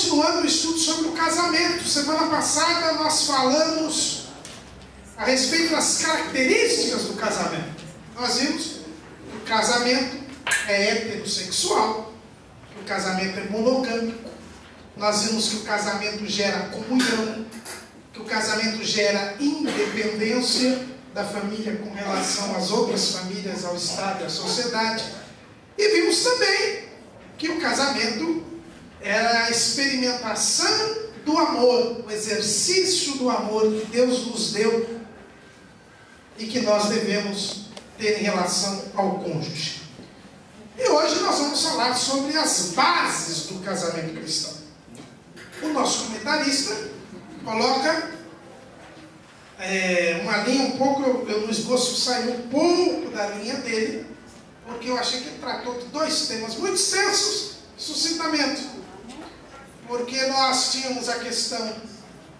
continuando o estudo sobre o casamento. Semana passada nós falamos a respeito das características do casamento. Nós vimos que o casamento é heterossexual, que o casamento é monogâmico. Nós vimos que o casamento gera comunhão, que o casamento gera independência da família com relação às outras famílias, ao Estado e à sociedade. E vimos também que o casamento era a experimentação do amor, o exercício do amor que Deus nos deu e que nós devemos ter em relação ao cônjuge. E hoje nós vamos falar sobre as bases do casamento cristão. O nosso comentarista coloca uma linha um pouco, eu no esboço saí um pouco da linha dele, porque eu achei que ele tratou de dois temas muito extensos, sucintamente. Porque nós tínhamos a questão,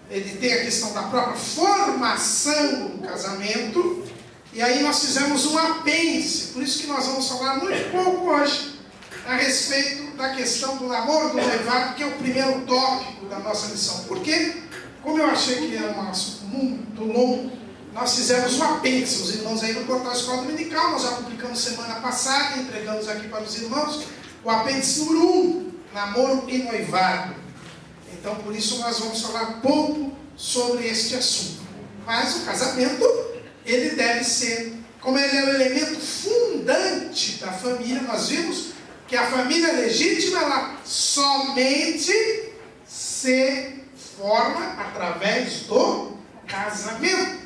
ele tem a questão da própria formação do casamento, e aí nós fizemos um apêndice, por isso que nós vamos falar muito pouco hoje a respeito da questão do namoro, do noivado, que é o primeiro tópico da nossa lição. Porque, como eu achei que era um assunto muito longo, nós fizemos um apêndice. Os irmãos aí no portal Escola Dominical, nós já publicamos semana passada, entregamos aqui para os irmãos, o apêndice número 1, namoro e noivado. Então, por isso nós vamos falar pouco sobre este assunto. Mas o casamento, ele deve ser, como ele é o elemento fundante da família, nós vimos que a família legítima, ela somente se forma através do casamento.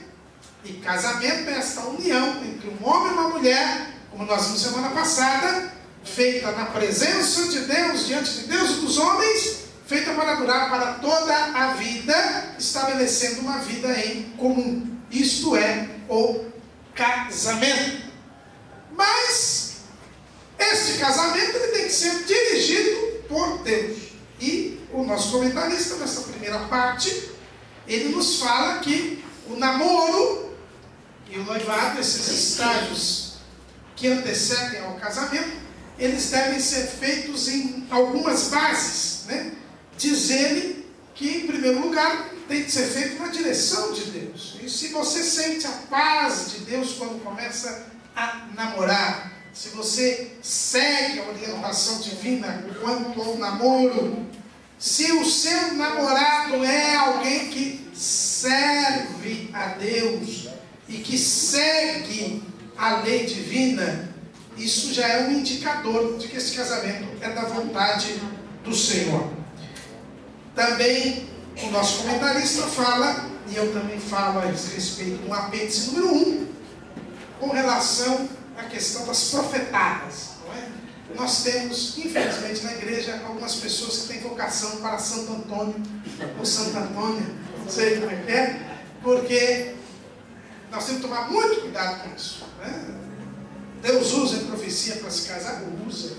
E casamento é esta união entre um homem e uma mulher, como nós vimos semana passada, feita na presença de Deus, diante de Deus e dos homens, feita para durar para toda a vida, estabelecendo uma vida em comum. Isto é o casamento. Mas este casamento ele tem que ser dirigido por Deus. E o nosso comentarista, nessa primeira parte, ele nos fala que o namoro e o noivado, esses estágios que antecedem ao casamento, eles devem ser feitos em algumas bases, né? Diz ele que, em primeiro lugar, tem que ser feito na direção de Deus. E se você sente a paz de Deus quando começa a namorar, se você segue a orientação divina quanto ao namoro, se o seu namorado é alguém que serve a Deus e que segue a lei divina, isso já é um indicador de que esse casamento é da vontade do Senhor. Também o nosso comentarista fala, e eu também falo a respeito do apêndice número 1, com relação à questão das profetadas. Não é? Nós temos, infelizmente, na igreja, algumas pessoas que têm vocação para Santo Antônio, ou Santa Antônia, não sei como é que é, porque nós temos que tomar muito cuidado com isso. Né? Deus usa a profecia para se casar? Usa.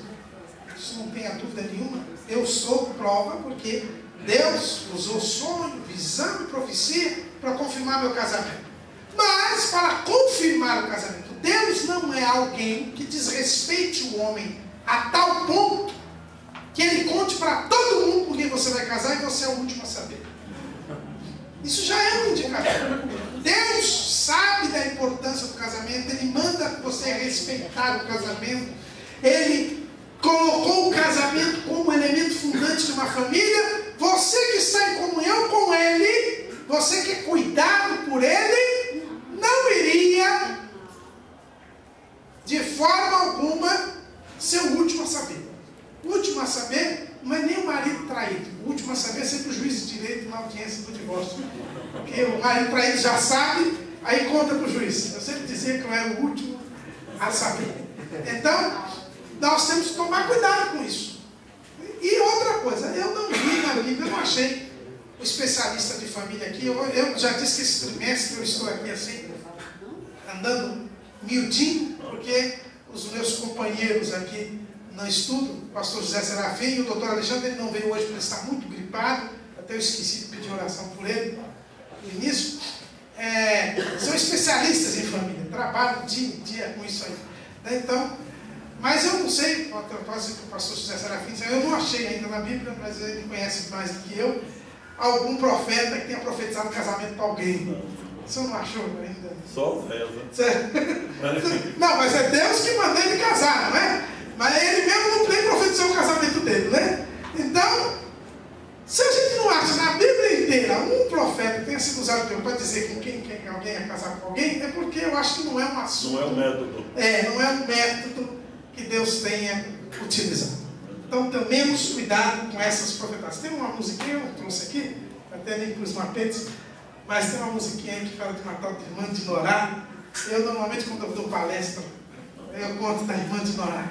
Isso não tenha dúvida nenhuma. Eu sou prova porque Deus usou sonho, visão e profecia para confirmar meu casamento. Mas para confirmar o casamento, Deus não é alguém que desrespeite o homem a tal ponto que ele conte para todo mundo com quem você vai casar e você é o último a saber. Isso já é um indicador. Deus sabe da importância do casamento, Ele manda você respeitar o casamento, Ele colocou o casamento como elemento fundante de uma família. Você que está em comunhão com Ele, você que é cuidado por Ele, não iria de forma alguma ser o último a saber. O último a saber não é nem o marido traído. O último a saber é sempre o juiz de direito na audiência do divórcio. Porque o marido traído já sabe, aí conta para o juiz. Eu sempre dizia que eu era o último a saber. Então, nós temos que tomar cuidado com isso. E outra coisa, eu não vi na Bíblia, eu não achei o especialista de família aqui. Eu já disse que esse trimestre eu estou aqui assim, andando miudinho, porque os meus companheiros aqui no estudo, o pastor José Serafim e o doutor Alexandre, ele não veio hoje porque ele está muito gripado, até eu esqueci de pedir oração por ele no início. São especialistas em família, trabalham dia em dia com isso aí. Então, Mas eu não sei, pode ser que o pastor José Serafim, eu não achei ainda na Bíblia, mas ele conhece mais do que eu, algum profeta que tenha profetizado casamento para alguém. Você não achou ainda? Só reza. Não, mas é Deus que mandou ele casar, não é? Mas ele mesmo não nem profetizou o casamento dele, né? Então, se a gente não acha na Bíblia inteira um profeta que tenha sido usado para dizer com quem alguém é casar com alguém, é porque eu acho que não é um assunto. Não é um método. Não é um método que Deus tenha utilizado. Então, tomemos cuidado com essas profetadas. Tem uma musiquinha, eu trouxe aqui, até nem pus mapetes, mas tem uma musiquinha aí que fala de uma tal de irmã de Norá. Eu, normalmente, quando eu dou palestra, eu conto da irmã de Norá,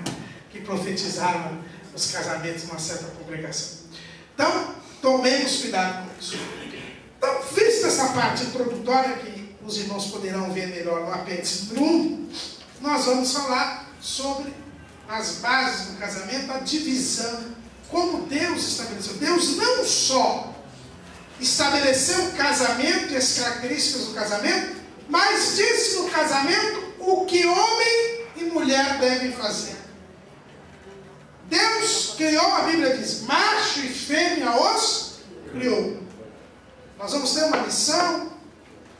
que profetizava os casamentos numa certa congregação. Então, tomemos cuidado com isso. Então, vista essa parte introdutória, que os irmãos poderão ver melhor no apêndice número 1, nós vamos falar sobre as bases do casamento, a divisão, como Deus estabeleceu. Deus não só estabeleceu o casamento e as características do casamento, mas disse no casamento o que homem e mulher devem fazer. Deus criou, a Bíblia diz, macho e fêmea os criou. Nós vamos ter uma lição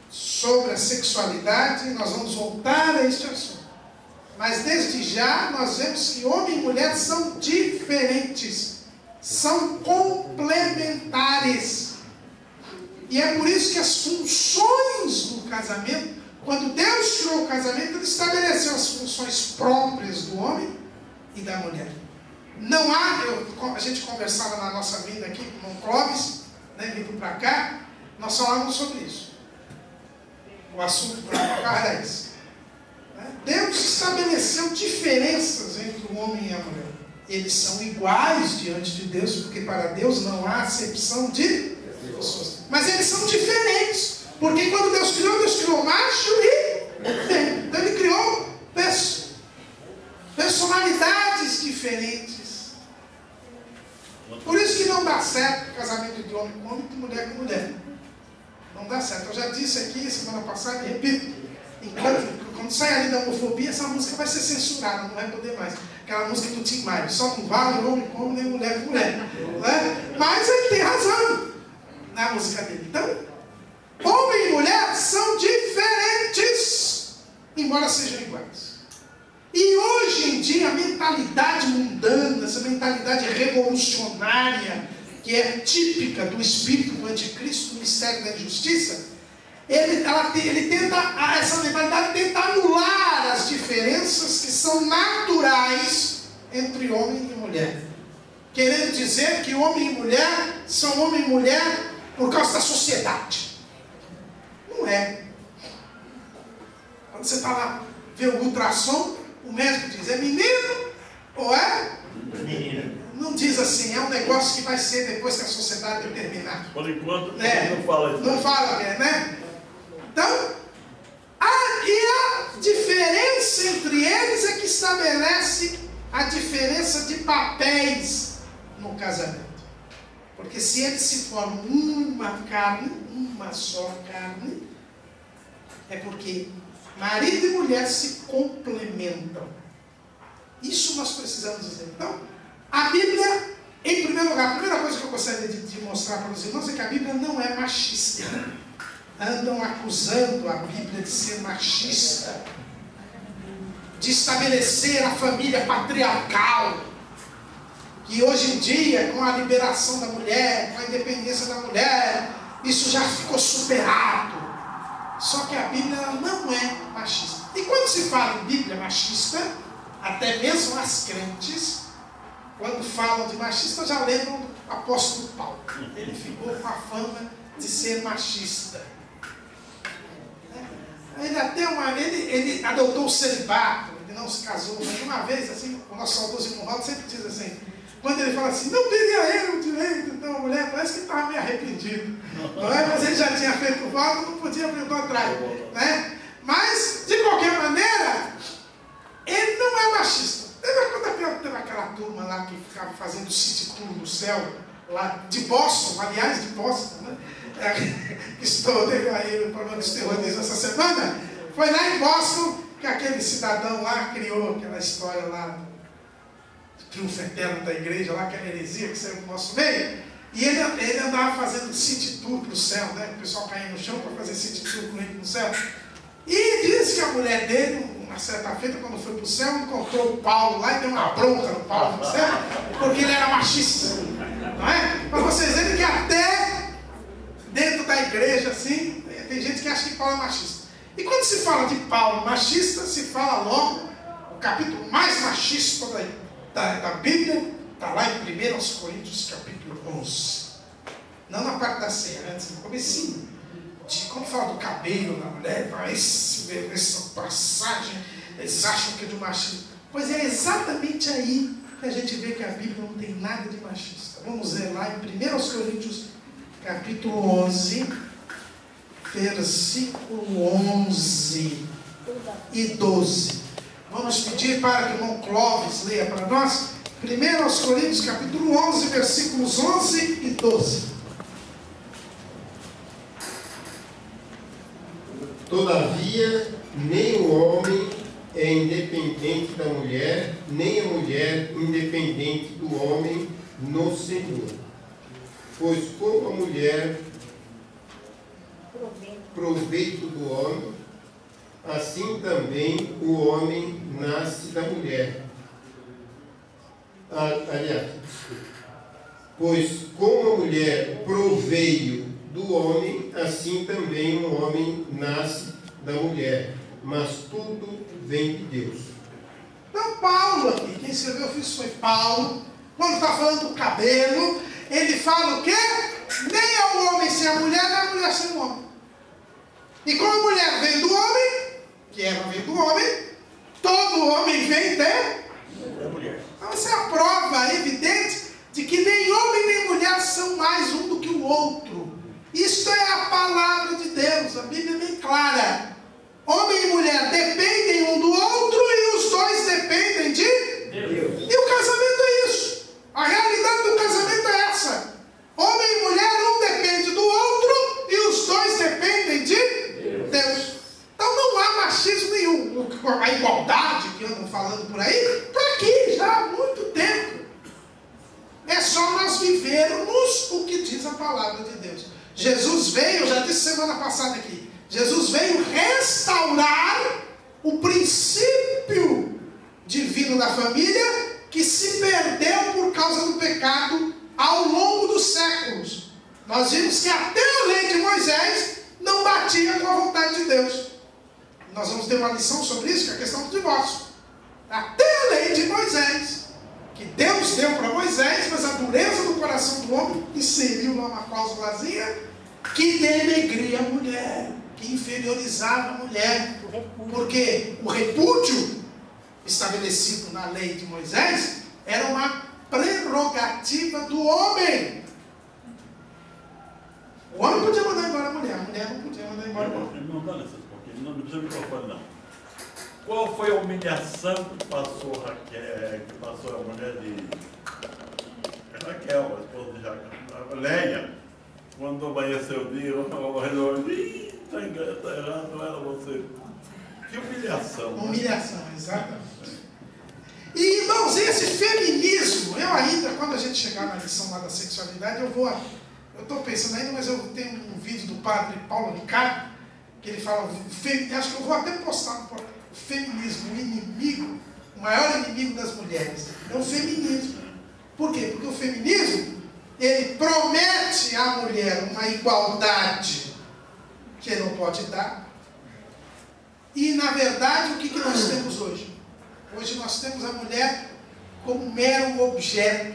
sobre a sexualidade, nós vamos voltar a este assunto. Mas desde já nós vemos que homem e mulher são diferentes, são complementares. E é por isso que as funções do casamento, quando Deus criou o casamento, Ele estabeleceu as funções próprias do homem e da mulher. Não há, a gente conversava na nossa vinda aqui com o irmão Clóvis, né, vindo para cá, nós falávamos sobre isso. O assunto para cá era esse. Deus estabeleceu diferenças entre o homem e a mulher. Eles são iguais diante de Deus, porque para Deus não há acepção de pessoas. Mas eles são diferentes, porque quando Deus criou macho e fêmea. Então Ele criou personalidades diferentes. Por isso que não dá certo casamento de homem com homem e de mulher com mulher. Não dá certo. Eu já disse aqui semana passada e repito. Quando sai ali da homofobia, essa música vai ser censurada, não vai poder mais. Aquela música do Tim Maia, só não vale homem com homem, nem mulher com mulher. Né? Mas ele tem razão na música dele. Então, homem e mulher são diferentes, embora sejam iguais. E hoje em dia, a mentalidade mundana, essa mentalidade revolucionária, que é típica do espírito do anticristo, do mistério da injustiça, essa mentalidade tenta anular as diferenças que são naturais entre homem e mulher. Querendo dizer que homem e mulher são homem e mulher por causa da sociedade. Não é. Quando você está lá, vê o ultrassom, o médico diz, é menino ou é? Menina. Não diz assim, é um negócio que vai ser depois que a sociedade determinar. Por enquanto, não fala isso. Não fala, né? Então, e a diferença entre eles é que estabelece a diferença de papéis no casamento. Porque se eles se formam uma carne, uma só carne, é porque marido e mulher se complementam. Isso nós precisamos dizer. Então, a Bíblia, em primeiro lugar, a primeira coisa que eu gostaria de mostrar para os irmãos é que a Bíblia não é machista. Andam acusando a Bíblia de ser machista, de estabelecer a família patriarcal, que hoje em dia, com a liberação da mulher, com a independência da mulher, isso já ficou superado. Só que a Bíblia não é machista. E quando se fala em Bíblia machista, até mesmo as crentes, quando falam de machista, já lembram do apóstolo Paulo. Ele ficou com a fama de ser machista. Ele adotou o celibato, ele não se casou, mas uma vez, assim, o nosso saudoso irmão Valdo sempre diz assim, quando ele fala assim, não teria ele o direito, então a mulher parece que estava meio arrependido, não é? Mas ele já tinha feito o voto, não podia vir atrás, né? Mas, de qualquer maneira, ele não é machista. Teve aquela turma lá que ficava fazendo city tour no céu, lá de Boston, aliás, de Boston, né? Teve aí o problema dos terroristas essa semana. Foi lá em Boston que aquele cidadão lá criou aquela história lá triunfo eterno da igreja, lá, aquela heresia que saiu do nosso meio. E ele andava fazendo city tour para o céu, né? O pessoal caía no chão para fazer city tour com ele no céu. E diz que a mulher dele, uma certa feita, quando foi para o céu, encontrou o Paulo lá e deu uma bronca no Paulo no céu, porque ele era machista. Não é? Para vocês verem que até dentro da igreja, assim, tem gente que acha que Paulo é machista. E quando se fala de Paulo machista, se fala logo o capítulo mais machista da Bíblia, está lá em 1 Coríntios, capítulo 11. Não na parte da ceia, antes, no comecinho. Quando fala do cabelo da mulher, essa passagem, eles acham que é de machismo. Pois é exatamente aí que a gente vê que a Bíblia não tem nada de machista. Vamos ver lá em 1 Coríntios, capítulo 11, versículo 11 e 12. Vamos pedir para que o irmão Clóvis leia para nós. 1 Coríntios, capítulo 11, versículos 11 e 12. Todavia, nem o homem é independente da mulher, nem a mulher independente do homem no Senhor. Pois como a mulher proveito do homem, assim também o homem nasce da mulher. Aliás, pois como a mulher proveio do homem, assim também o homem nasce da mulher. Mas tudo vem de Deus. Então Paulo aqui, quem escreveu isso foi Paulo. Quando está falando do cabelo, ele fala o quê? Nem é o homem sem a mulher, nem a mulher sem o homem. E como a mulher vem do homem, que Eva vem do homem, todo homem vem da mulher. Então essa é a prova evidente de que nem homem nem mulher são mais um do que o outro. Isto é a palavra de Deus, a Bíblia é bem clara. Homem e mulher dependem um do outro e os dois dependem de Deus. E o casamento é isso. A realidade do casamento é essa. Homem e mulher, um depende do outro e os dois dependem de Deus. Então não há machismo nenhum. A igualdade que andam falando por aí está aqui já há muito tempo. É só nós vivermos o que diz a palavra de Deus. Jesus veio, eu já disse semana passada aqui, Jesus veio restaurar o princípio divino da família que se perdeu por causa do pecado ao longo dos séculos. Nós vimos que até a lei de Moisés não batia com a vontade de Deus. Nós vamos ter uma lição sobre isso, que é a questão do divórcio. Até a lei de Moisés, que Deus deu para Moisés, mas a dureza do coração do homem inseriu lá uma cláusulazinha que denegria a mulher, que inferiorizava a mulher. Porque o repúdio estabelecido na lei de Moisés era uma prerrogativa do homem. O homem podia mandar embora a mulher não podia mandar embora o homem. Não dá licença um pouquinho, não precisa microfone não. Qual foi a humilhação que passou Raquel, que passou a mulher de Raquel, a esposa de Jacob, a Leia, quando amanheceu o dia, resolveu, está errado, não era você. Que humilhação. Humilhação, né? Exatamente. E irmãos, esse feminismo, eu ainda, quando a gente chegar na lição lá da sexualidade, eu estou pensando ainda, mas eu tenho um vídeo do padre Paulo Ricardo, que ele fala, acho que eu vou até postar no portal, o feminismo, o inimigo, o maior inimigo das mulheres, é o feminismo. Por quê? Porque o feminismo, ele promete à mulher uma igualdade que ele não pode dar. E, na verdade, o que nós temos hoje? Hoje nós temos a mulher como mero objeto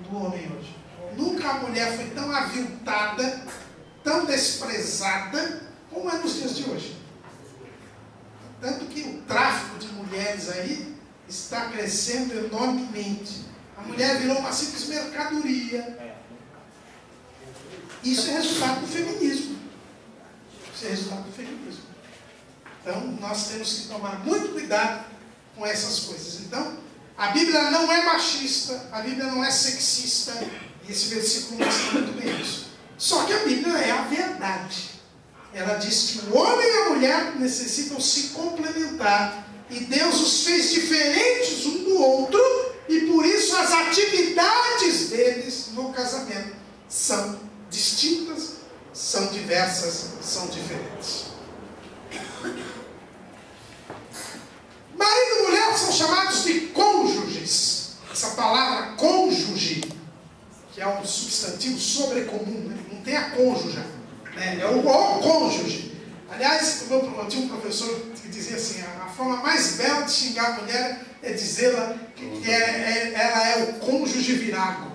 do homem hoje. Nunca a mulher foi tão aviltada, tão desprezada, como é nos dias de hoje. Tanto que o tráfico de mulheres aí está crescendo enormemente. A mulher virou uma simples mercadoria. Isso é resultado do feminismo. Isso é resultado do feminismo. Então, nós temos que tomar muito cuidado com essas coisas. Então, a Bíblia não é machista, a Bíblia não é sexista, e esse versículo mostra muito bem isso. Só que a Bíblia é a verdade. Ela diz que o homem e a mulher necessitam se complementar, e Deus os fez diferentes um do outro, E por isso as atividades deles no casamento são distintas, são diversas, são diferentes. Marido e mulher são chamados de cônjuges. Essa palavra cônjuge, que é um substantivo sobrecomum, né? Não tem a cônjuga, né? É o cônjuge. Aliás, eu tinha um professor que dizia assim, a forma mais bela de xingar a mulher é dizê-la que ela é o cônjuge virago,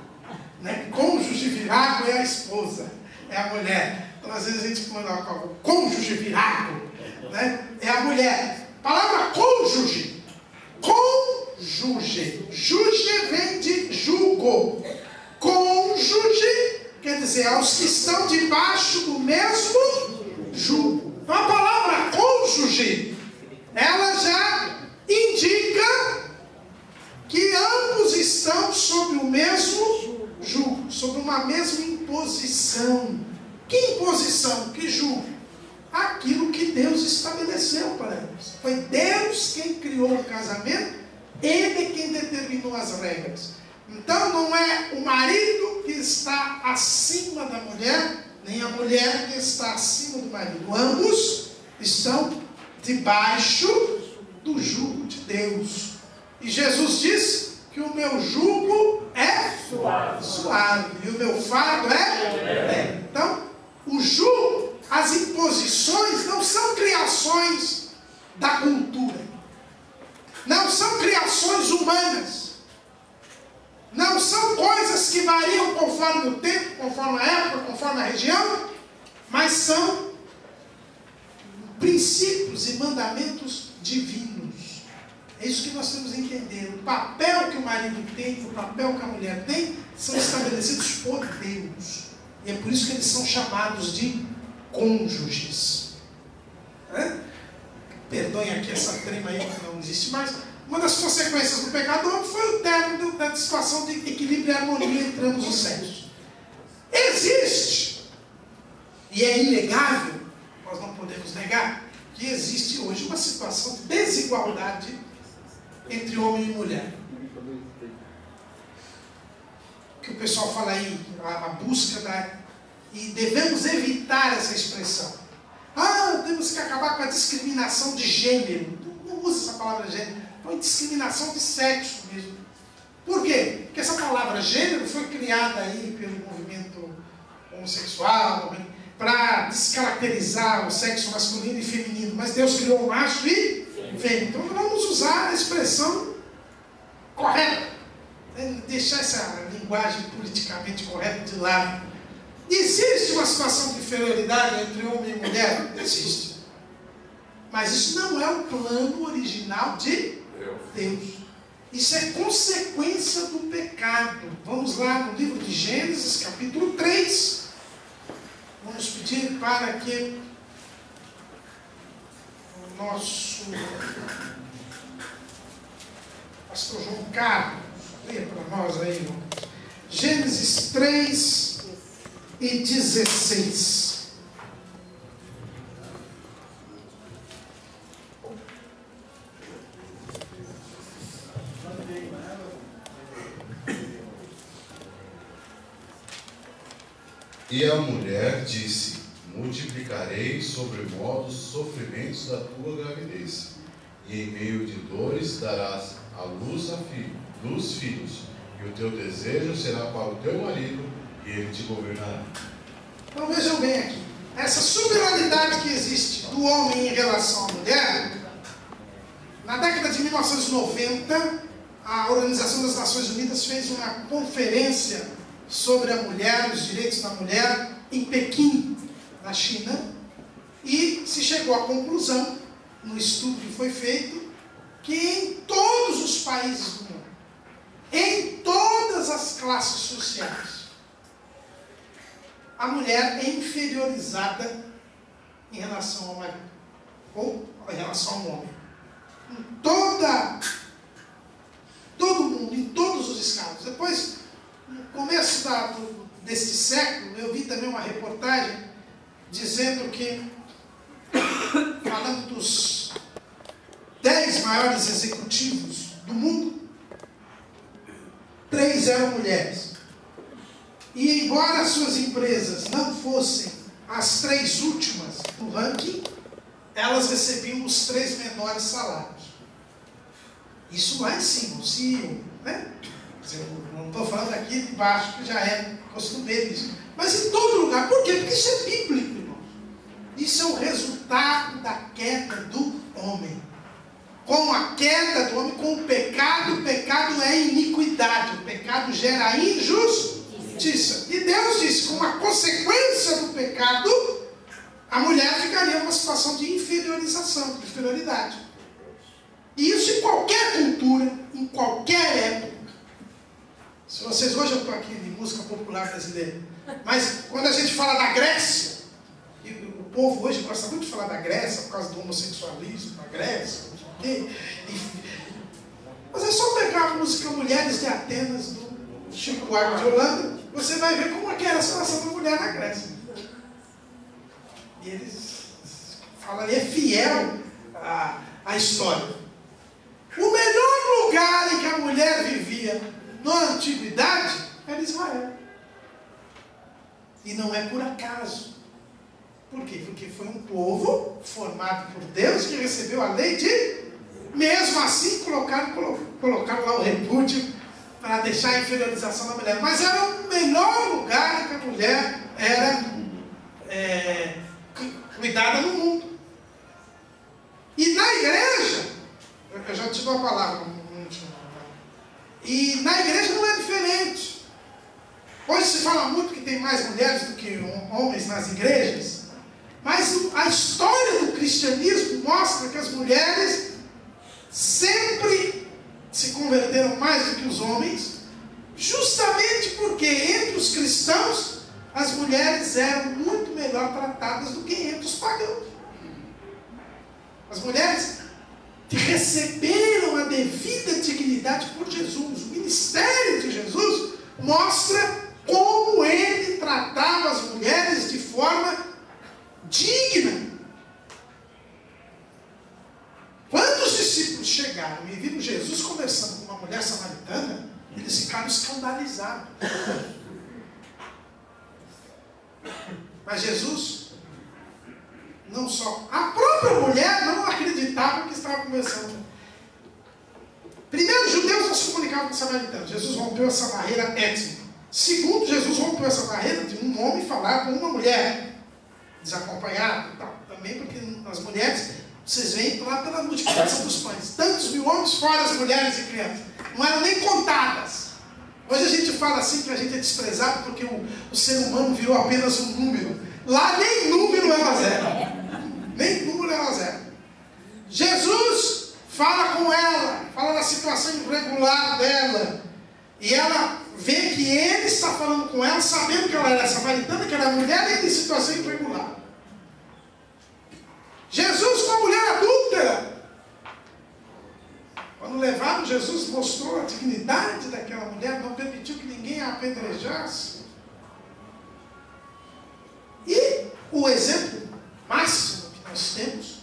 né? Cônjuge virago é a esposa, é a mulher. Então às vezes a gente põe lá o cônjuge virago, né? É a mulher. Palavra cônjuge. Cônjuge. Juge vem de jugo. Cônjuge quer dizer aos que estão debaixo do mesmo jugo. Então a palavra cônjuge, ela já indica que ambos estão sob o mesmo jugo, sob uma mesma imposição. Que imposição? Que jugo? Aquilo que Deus estabeleceu para eles. Foi Deus quem criou o casamento, Ele quem determinou as regras. Então não é o marido que está acima da mulher, nem a mulher que está acima do marido. Ambos estão debaixo do jugo de Deus. E Jesus disse que o meu jugo é suave e o meu fardo é leve. Então, o jugo, as imposições não são criações da cultura, não são criações humanas, não são coisas que variam conforme o tempo, conforme a época, conforme a região, mas são princípios e mandamentos divinos. É isso que nós temos que entender. O papel que o marido tem, o papel que a mulher tem, são estabelecidos por Deus. E é por isso que eles são chamados de cônjuges. Perdoem aqui essa trema aí que não existe mais. Uma das consequências do pecado foi o término da situação de equilíbrio e harmonia entre ambos os sexos. Existe, e é inegável, nós não podemos negar, que existe hoje uma situação de desigualdade entre homem e mulher. Que o pessoal fala aí, a busca da... E devemos evitar essa expressão. Temos que acabar com a discriminação de gênero. Não usa essa palavra gênero. Põe discriminação de sexo mesmo. Por quê? Porque essa palavra gênero foi criada aí pelo movimento homossexual para descaracterizar o sexo masculino e feminino. Mas Deus criou o macho e fêmea. Então vamos usar a expressão correta. Deixar essa linguagem politicamente correta de lado. Existe uma situação de inferioridade entre homem e mulher? Existe. Mas isso não é o plano original de Deus. Isso é consequência do pecado. Vamos lá no livro de Gênesis, capítulo 3. Vamos pedir para que o nosso pastor João Carlos leia para nós aí, irmão. Gênesis 3 e 16. E a mulher disse: multiplicarei sobremodo os sofrimentos da tua gravidez, e em meio de dores darás à luz filhos, e o teu desejo será para o teu marido, e ele te governará. Então vejam bem aqui, essa superioridade que existe do homem em relação à mulher, na década de 1990, a Organização das Nações Unidas fez uma conferência sobre a mulher, os direitos da mulher, em Pequim, na China, e se chegou à conclusão, no estudo que foi feito, que em todos os países do mundo, em todas as classes sociais, a mulher é inferiorizada em relação ao marido, ou em relação ao homem. Em todo mundo, em todos os escalos. Depois, no começo deste século, eu vi também uma reportagem dizendo que, falando dos 10 maiores executivos do mundo, 3 eram mulheres. E embora as suas empresas não fossem as 3 últimas do ranking, elas recebiam os 3 menores salários. Isso lá em cima, o CEO, né? Eu não estou falando aqui de baixo, que já é costumeiro isso. Mas em todo lugar. Por quê? Porque isso é bíblico, irmão. Isso é o resultado da queda do homem. Com a queda do homem, com o pecado é iniquidade. O pecado gera injustiça. E Deus disse, como a consequência do pecado, a mulher ficaria numa situação de inferiorização, de inferioridade. E isso em qualquer cultura, em qualquer época. Se vocês, hoje eu estou aqui de música popular brasileira, mas quando a gente fala da Grécia, e o povo hoje gosta muito de falar da Grécia, por causa do homossexualismo na Grécia, mas é só pegar a música Mulheres de Atenas, do Chico Buarque de Holanda, você vai ver como é que era a situação da mulher na Grécia. E eles falam, é fiel à história. O melhor lugar em que a mulher vivia na antiguidade era Israel. E não é por acaso. Por quê? Porque foi um povo formado por Deus que recebeu a lei de... Mesmo assim, colocaram lá o repúdio para deixar a inferiorização da mulher. Mas era o melhor lugar em que a mulher era cuidada no mundo. E na igreja, eu já te dou a palavra, e na igreja não é diferente. Hoje se fala muito que tem mais mulheres do que homens nas igrejas, mas a história do cristianismo mostra que as mulheres sempre se converteram mais do que os homens, justamente porque entre os cristãos as mulheres eram muito melhor tratadas do que entre os pagãos. As mulheres receberam a devida dignidade por Jesus. O ministério de Jesus mostra como ele tratava as mulheres de forma digna. Quando os discípulos chegaram e viram Jesus conversando com uma mulher samaritana, eles ficaram escandalizados. Mas Jesus, não só, a própria mulher não acreditava que estava conversando. Primeiro, os judeus não se comunicavam com os samaritanos. Jesus rompeu essa barreira étnica. Segundo, Jesus rompeu essa barreira de um homem falar com uma mulher desacompanhada. Também porque as mulheres, vocês veem lá pela multiplicação dos pães. Tantos mil homens, fora as mulheres e crianças. Não eram nem contadas. Hoje a gente fala assim que a gente é desprezado porque o ser humano virou apenas um número. Lá nem número era zero. Nem número era zero. Jesus fala com ela, fala da situação irregular dela. E ela vê que ele está falando com ela, sabendo que ela era samaritana, que era mulher e em situação irregular. Jesus com a mulher adúltera. Quando levaram Jesus, mostrou a dignidade daquela mulher, não permitiu que ninguém a apedrejasse. E o exemplo máximo que nós temos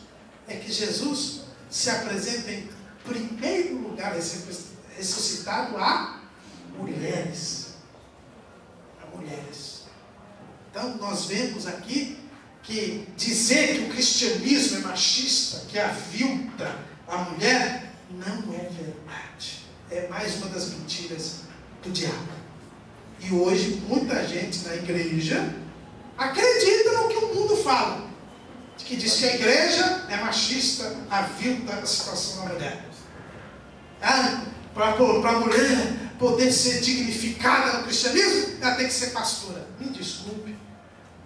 é que Jesus se apresenta em primeiro lugar ressuscitado a mulheres. A mulheres. Então nós vemos aqui que dizer que o cristianismo é machista, que avilta a mulher, não é verdade. É mais uma das mentiras do diabo. E hoje muita gente na igreja acredita no que o mundo fala, que diz que a igreja é machista, avilta a situação da mulher. Para a mulher poder ser dignificada no cristianismo, ela tem que ser pastora. Me desculpe,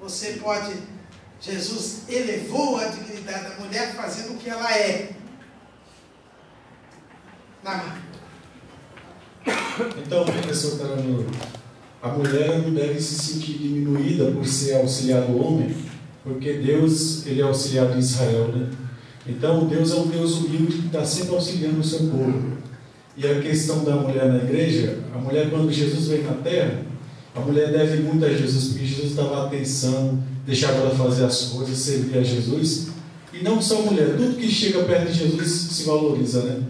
você pode... Jesus elevou a dignidade da mulher fazendo o que ela é. Então, professor Taranor, a mulher não deve se sentir diminuída por ser auxiliar do homem, porque Deus, ele é auxiliar de Israel, né? Então, Deus é um Deus humilde que está sempre auxiliando o seu povo. E a questão da mulher na igreja, a mulher, quando Jesus veio na terra, a mulher deve muito a Jesus, porque Jesus dava atenção, deixava ela fazer as coisas, servir a Jesus. E não só a mulher, tudo que chega perto de Jesus se valoriza, né?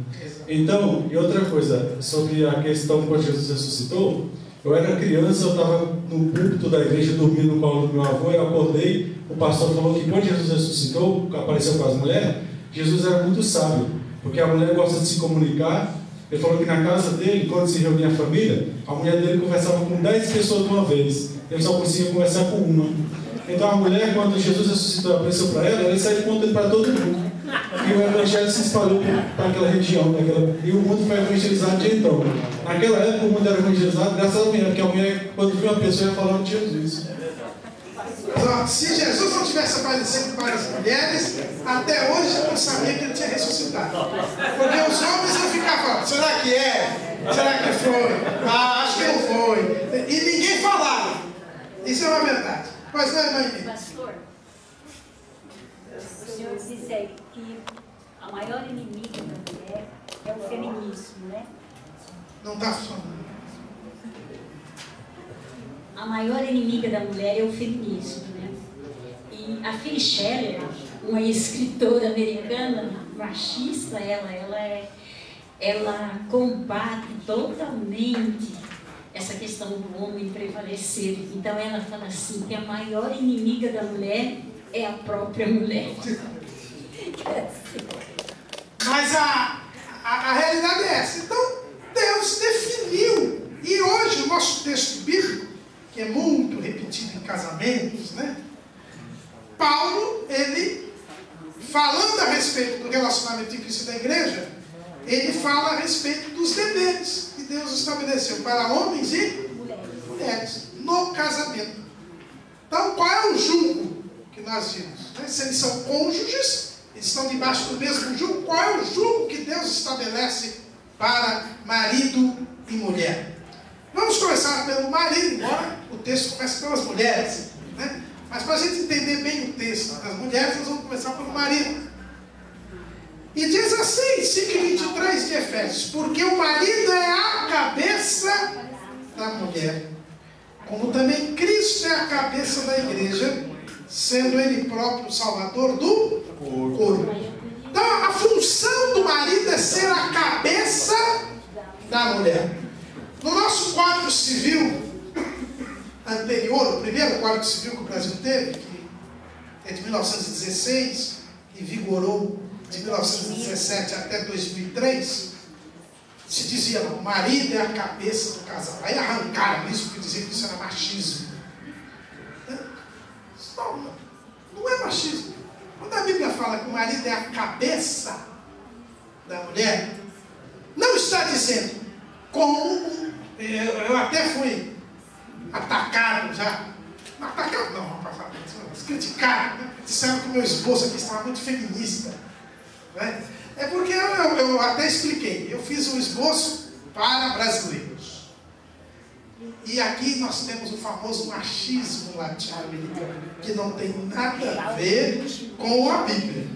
Então, e outra coisa, sobre a questão quando Jesus ressuscitou, eu era criança, eu estava no púlpito da igreja, dormindo no colo do meu avô, eu acordei, o pastor falou que quando Jesus ressuscitou, apareceu com as mulheres, Jesus era muito sábio, porque a mulher gosta de se comunicar. Ele falou que na casa dele, quando se reunia a família, a mulher dele conversava com 10 pessoas de uma vez, ele só conseguia conversar com uma. Então a mulher, quando Jesus ressuscitou, apareceu para ela, ela saiu contando para todo mundo. E o evangelho se espalhou para aquela região, e o mundo foi evangelizado de então. Naquela época o mundo era evangelizado graças à mulher, porque a mulher, quando viu uma pessoa, ia falar de Jesus. Se Jesus não tivesse aparecido para as mulheres, até hoje eu não sabia que ele tinha ressuscitado. Porque os homens iam ficar falando, será que é? Será que foi? Ah, acho que não foi. E ninguém falava. Isso é uma verdade. Pois não, irmã? Pastor, o senhor disse aí que a maior inimiga da mulher é o feminismo, né? Não está funcionando. A maior inimiga da mulher é o feminismo, né? E a Phyllis Scheller, uma escritora americana machista, ela combate totalmente essa questão do homem prevalecer. Então ela fala assim, que a maior inimiga da mulher é a própria mulher. Mas a realidade é essa. Então Deus definiu. E hoje o nosso texto bíblico, que é muito repetido em casamentos, né? Paulo, ele, falando a respeito do relacionamento em Cristo e da igreja, ele fala a respeito dos deveres que Deus estabeleceu para homens e mulheres no casamento. Então, qual é o jugo que nós vimos? Se eles são cônjuges, eles estão debaixo do mesmo jugo, qual é o jugo que Deus estabelece para marido e mulher? Vamos começar pelo marido, embora o texto comece pelas mulheres, né? Mas para a gente entender bem o texto das mulheres, nós vamos começar pelo marido. E diz assim, 5:23 de Efésios, porque o marido é a cabeça da mulher, como também Cristo é a cabeça da igreja, sendo ele próprio o salvador do corpo. Então a função do marido é ser a cabeça da mulher. No nosso Código Civil anterior, o primeiro Código Civil que o Brasil teve, que é de 1916, e vigorou de 1917 até 2003, se dizia, o marido é a cabeça do casal. Aí arrancaram isso porque diziam que isso era machismo. Não é machismo. Quando a Bíblia fala que o marido é a cabeça da mulher, não está dizendo como eu até fui atacado já. Atacado não, criticado, né? Disseram que o meu esposo aqui estava muito feminista, né? É porque eu até expliquei, eu fiz um esboço para brasileiros. E aqui nós temos o famoso machismo latino-americano, que não tem nada a ver com a Bíblia.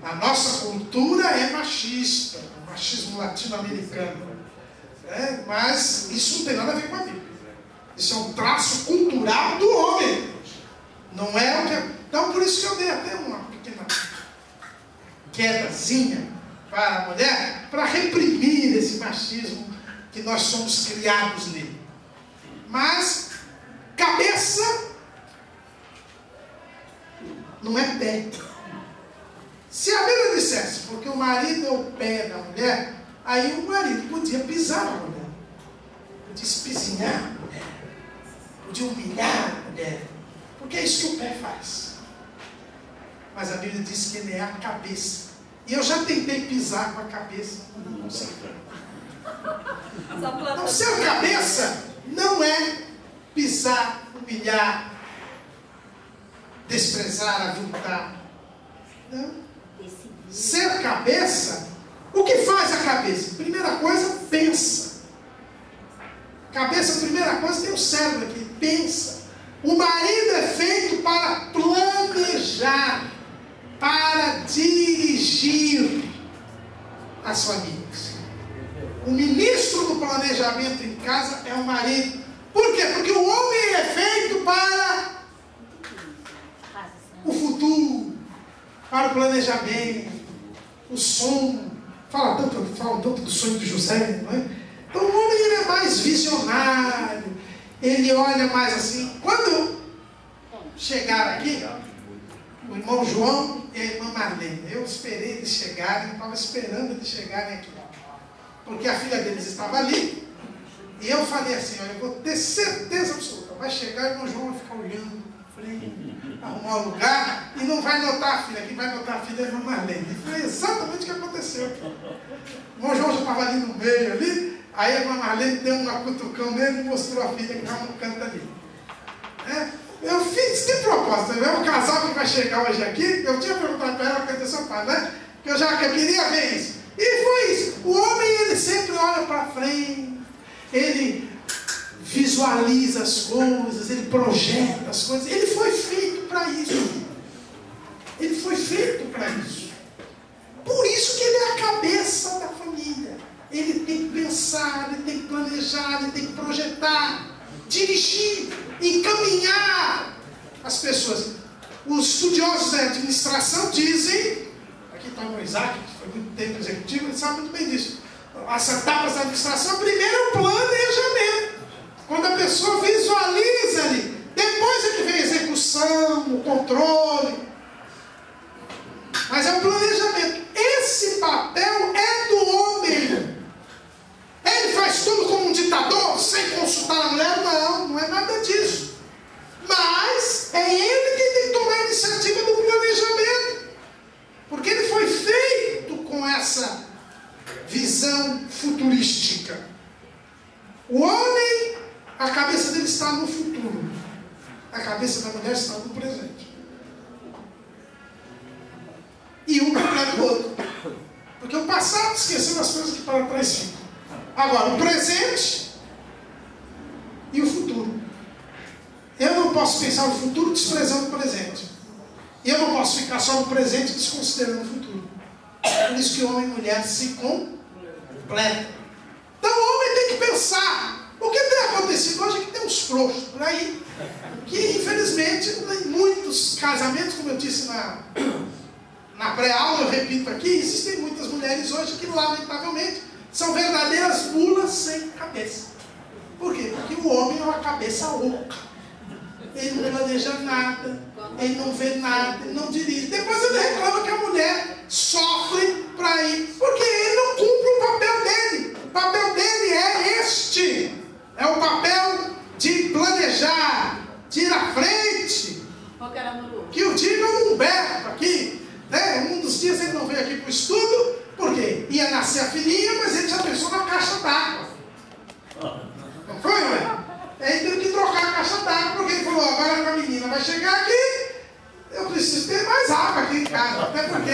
A nossa cultura é machista, o machismo latino-americano. Mas isso não tem nada a ver com a Bíblia. Isso é um traço cultural do homem. Não é o que... Então por isso que eu dei até uma pequena quedazinha para a mulher, para reprimir esse machismo que nós somos criados nele. Mas cabeça não é pé. Se a Bíblia dissesse, porque o marido é o pé da mulher, aí o marido podia pisar na mulher, podia espizinhar a mulher, podia humilhar a mulher, porque é isso que o pé faz. Mas a Bíblia diz que ele é a cabeça. E eu já tentei pisar com a cabeça, não consegui. Então, ser cabeça não é pisar, humilhar, desprezar, aviltar. Não. Ser cabeça, o que faz a cabeça? Primeira coisa, pensa. Cabeça, primeira coisa, tem o cérebro aqui, pensa. O marido é feito para planejar, para dirigir as famílias. O ministro do planejamento em casa é o marido. Por quê? Porque o homem é feito para o futuro, para o planejamento, o som, falam tanto do sonho de José, não é? Então o homem ele é mais visionário, ele olha mais assim. Quando chegaram aqui, o irmão João e a irmã Marlene, eu esperei eles chegarem, eu estava esperando eles chegarem aqui, porque a filha deles estava ali, e eu falei assim, olha, eu vou ter certeza absoluta, vai chegar e o irmão João vai ficar olhando para frente, arrumar um lugar, e não vai notar a filha, quem vai notar a filha é a irmã Marlene. E foi exatamente o que aconteceu aqui. O irmão João já estava ali no meio, ali, aí a irmã Marlene deu uma cutucão nele e mostrou a filha que estava no canto ali. Eu fiz de propósito, é um casal que vai chegar hoje aqui, eu tinha perguntado para ela, cadê seu pai, né? Que eu queria ver isso. E foi isso. O homem, ele sempre olha para frente, ele visualiza as coisas, ele projeta as coisas. Ele foi feito para isso. Ele foi feito para isso. Por isso que ele é a cabeça da família. Ele tem que pensar, ele tem que planejar, ele tem que projetar, dirigir, encaminhar as pessoas. Os estudiosos da administração dizem, aqui está o Isaac, que foi muito tempo executivo, ele sabe muito bem disso. As etapas da administração, primeiro é o planejamento. Quando a pessoa visualiza ali, depois é que vem a execução, o controle. Mas é o planejamento. Esse papel é do homem. Ele faz tudo como um ditador, sem consultar a mulher? Não, não é nada disso. Mas é ele que tem que tomar a iniciativa do planejamento. Porque ele foi feito com essa visão futurística. O homem, a cabeça dele está no futuro. A cabeça da mulher está no presente. E um completa o outro. Porque o passado esqueceu as coisas que para trás ficam. Agora, o presente e o futuro. Eu não posso pensar no futuro desprezando o presente. Eu não posso ficar só no presente desconsiderando o futuro. Por isso que homem e mulher se completam. Então o homem tem que pensar. O que tem acontecido hoje é que tem uns frouxos por aí, que infelizmente em muitos casamentos, como eu disse na pré-aula, eu repito aqui, existem muitas mulheres hoje que lamentavelmente são verdadeiras mulas sem cabeça. Por quê? Porque o homem é uma cabeça oca. Ele não planeja nada, ele não vê nada, ele não dirige. Depois ele reclama que a mulher sofre para ir, porque ele não cumpre o papel dele. O papel dele é este. É o papel de planejar, de ir à frente. Que o diga o Humberto aqui. Né? Um dos dias ele não veio aqui para o estudo, porque ia nascer a filhinha, mas ele já pensou na caixa d'água. Não foi, ué? Aí teve que trocar a caixa d'água, porque ele falou, agora que a menina vai chegar aqui, eu preciso ter mais água aqui em casa, até porque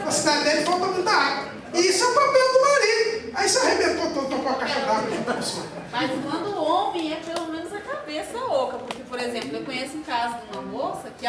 na cidade dele falta muita água. E isso é o papel do marido. Aí você arrebentou todo, tocou a caixa d'água junto com a pessoa. Mas quando o homem é pelo menos a cabeça oca, porque, por exemplo, eu conheço em casa de uma moça que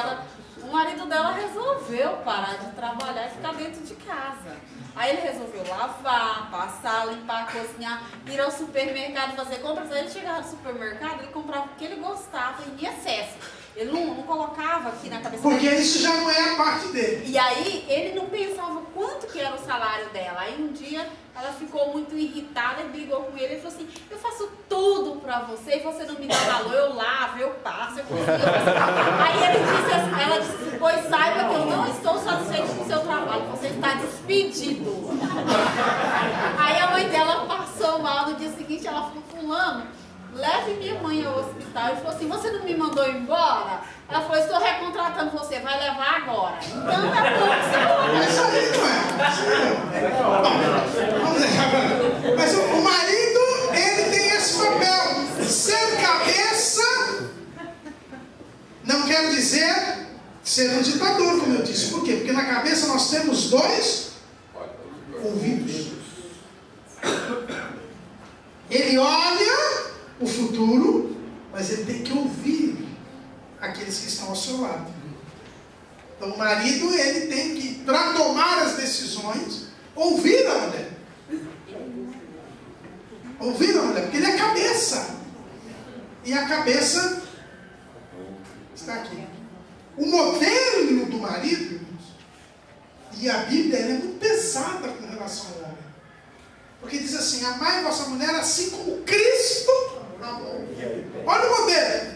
o marido dela resolveu parar de trabalhar e ficar dentro de casa. Aí ele resolveu lavar, passar, limpar, cozinhar, ir ao supermercado fazer compras. Aí ele chegava no supermercado, ele comprava o que ele gostava em excesso. Ele não colocava aqui na cabeça porque dele. Isso já não é a parte dele. E aí ele não pensava quanto que era o salário dela. Aí um dia ela ficou muito irritada e brigou com ele. Ele falou assim, eu faço tudo pra você e você não me dá valor. Eu lavo, eu passo, eu cozinho. Aí ela disse assim, pois saiba que eu não estou satisfeita com o seu trabalho. Você está despedido. Aí a mãe dela passou mal. No dia seguinte ela falou, fulano, leve minha mãe ao hospital. Ele falou assim, você não me mandou embora? Ela falou, estou recontratando você, vai levar agora. Então é pouco. Mas aí não é. Vamos deixar. Mas o marido, ele tem esse papel. Ser cabeça não quer dizer ser um ditador, como eu disse. Por quê? Porque na cabeça nós temos dois ouvidos. Ele olha o futuro, mas ele tem que ouvir aqueles que estão ao seu lado. Então o marido, ele tem que, para tomar as decisões, ouvir a mulher. Ouvir a mulher, porque ele é cabeça. E a cabeça está aqui. O modelo do marido, e a Bíblia ela é muito pesada com relação ao homem. Porque diz assim, amai vossa mulher assim como Cristo amou. Olha o modelo.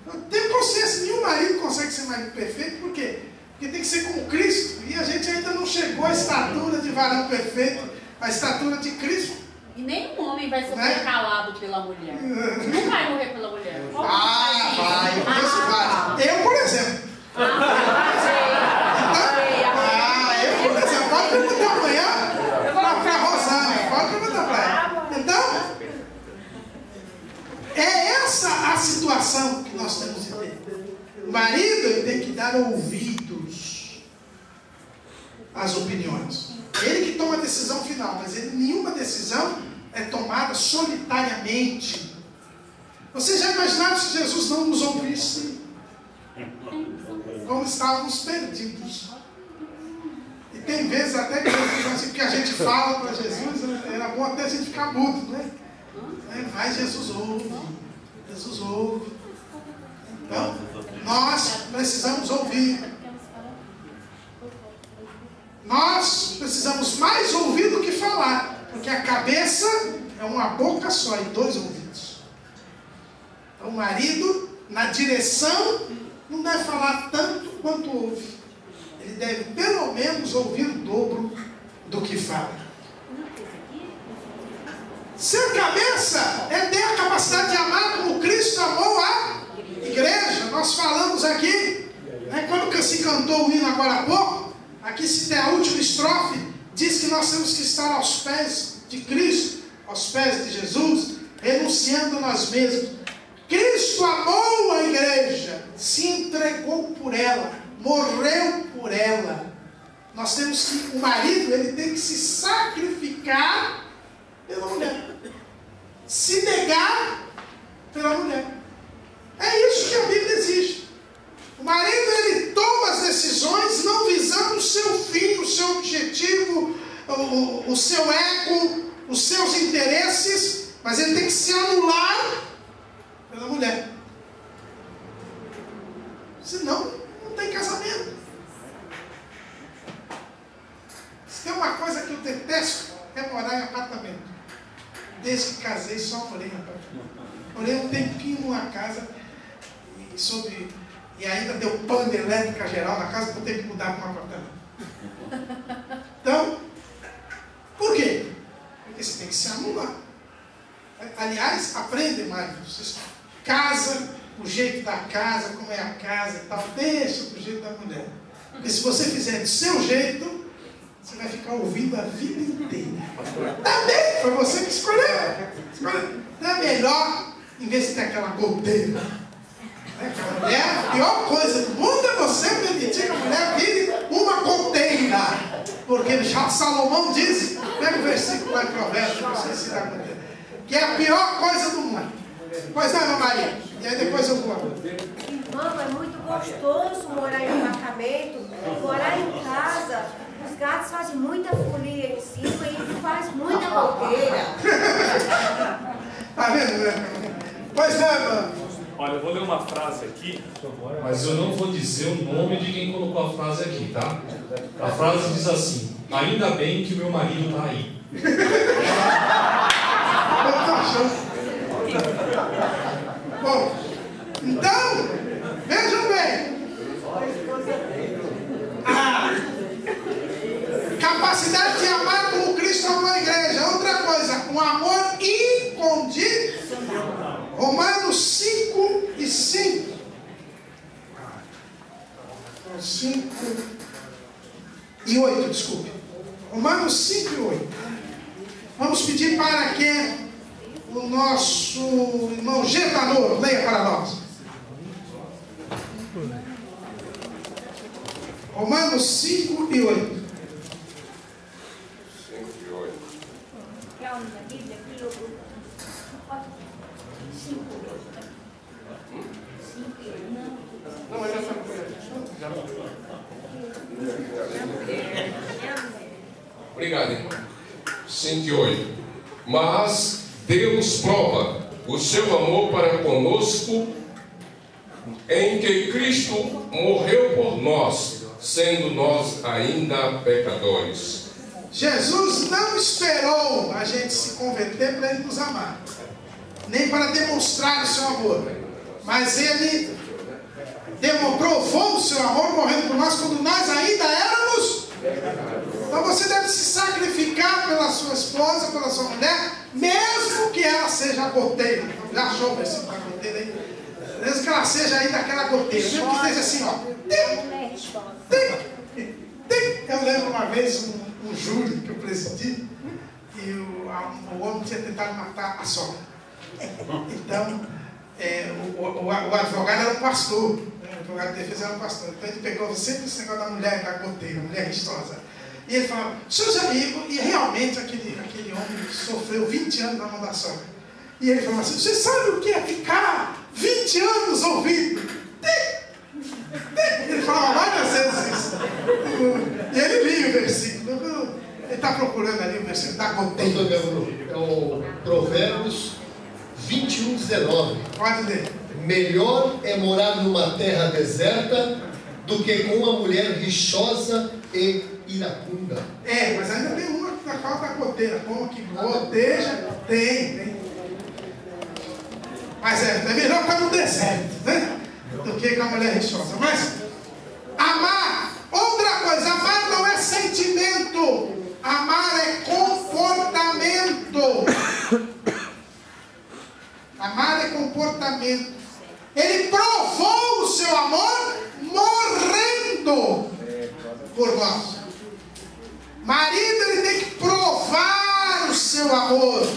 Eu tenho consciência, nenhum marido consegue ser marido perfeito, por quê? Porque tem que ser como Cristo. E a gente ainda não chegou à estatura de varão perfeito, à estatura de Cristo. E nenhum homem vai sofrer calado pela mulher. Não vai morrer pela mulher. Vai, eu conheço vários. Eu, por exemplo. Eu, por exemplo, pode perguntar amanhã para a Rosana, pode perguntar para ela. Então, é essa a situação que nós temos de ter. O marido, ele tem que dar ouvidos às opiniões. Ele que toma a decisão final, mas nenhuma decisão é tomada solitariamente. Você já imaginou se Jesus não nos ouvisse? Como estávamos perdidos. E tem vezes até que assim, que a gente fala para Jesus, era bom até a gente ficar mudo, né? Mas Jesus ouve. Jesus ouve. Então, nós precisamos ouvir. Nós precisamos mais ouvir do que falar, porque a cabeça é uma boca só e 2 ouvidos. Então o marido, na direção, não deve falar tanto quanto ouve. Ele deve pelo menos ouvir o dobro do que fala. Ser cabeça é ter a capacidade de amar como Cristo amou a igreja. Nós falamos aqui, né, quando se cantou o hino agora há pouco, aqui se tem a última estrofe, diz que nós temos que estar aos pés de Cristo, aos pés de Jesus, renunciando a nós mesmos. Cristo amou a igreja, se entregou por ela, morreu por ela. Nós temos que, o marido, ele tem que se sacrificar pela mulher, se negar pela mulher. É isso que a Bíblia exige. O marido, ele toma as decisões não visando o seu fim, o seu objetivo, o seu ego, os seus interesses, mas ele tem que se anular pela mulher. Senão, não tem casamento. Se tem uma coisa que eu detesto, é morar em apartamento. Desde que casei, só morei em apartamento. Morei um tempinho numa casa e ainda deu pane elétrica geral na casa, porque eu tenho que mudar para um apartamento. Então, por quê? Porque você tem que se anular. Aliás, aprende mais. Você casa, o jeito da casa, como é a casa e tal, deixa do jeito da mulher. Porque se você fizer do seu jeito, você vai ficar ouvindo a vida inteira. Também, foi você que escolheu. Então é melhor, em vez de ter aquela goteira, aquela mulher, a pior coisa do mundo é você permitir que a mulher vire uma goteira. Porque já Salomão diz, pega o versículo lá em Provérbios, não sei se dá goteira, que é a pior coisa do mundo. Pois não, irmã Maria? E aí depois eu vou. Irmão, é muito gostoso morar em apartamento, morar em casa. Os gatos fazem muita folia em cima e faz muita bobeira. Tá vendo, né? Pois não, irmã. Olha, eu vou ler uma frase aqui, mas eu não vou dizer o nome de quem colocou a frase aqui, tá? A frase diz assim: ainda bem que o meu marido está aí. Bom, então, vejam bem. A capacidade de amar como Cristo amou a igreja. Outra coisa, um amor incondicional. Romanos 5 e 5. 5 e 8, desculpe. Romanos 5 e 8. Vamos pedir para que o nosso irmão Getador leia para nós. Romanos 5 e 8. Obrigado, irmão. 108. Mas Deus prova o seu amor para conosco em que Cristo morreu por nós, sendo nós ainda pecadores. Jesus não esperou a gente se converter para Ele nos amar, nem para demonstrar o seu amor, mas Ele provou o seu amor morrendo por nós quando nós ainda éramos. Então você deve se sacrificar pela sua esposa, pela sua mulher, mesmo que ela seja goteira. Já achou o versículo da goteira aí? Mesmo que ela seja ainda aquela goteira, mesmo que esteja assim, ó. Eu lembro uma vez um júri que eu presidi e o homem tinha tentado matar a sogra. Então, o advogado era um pastor, né? O advogado de defesa era um pastor. Então ele pegou sempre esse negócio da mulher da goteira, mulher vistosa. E ele falava, e realmente aquele homem sofreu 20 anos na mão da sogra. E ele falou assim, você sabe o que é ficar 20 anos ouvindo? Ele falava várias vezes isso. E ele lia o versículo. Ele está procurando ali o versículo da goteira. É o Provérbios 21:19. Pode ler. Melhor é morar numa terra deserta do que com uma mulher rixosa e iracunda. Mas ainda tem uma que falta a goteira. Como que goteja? Tem. Mas é melhor estar no deserto, né? Do que com a mulher rixosa. Mas amar, outra coisa, amar não é sentimento, amar é comportamento. Amar é comportamento. Ele provou o seu amor morrendo por nós. Marido, ele tem que provar o seu amor.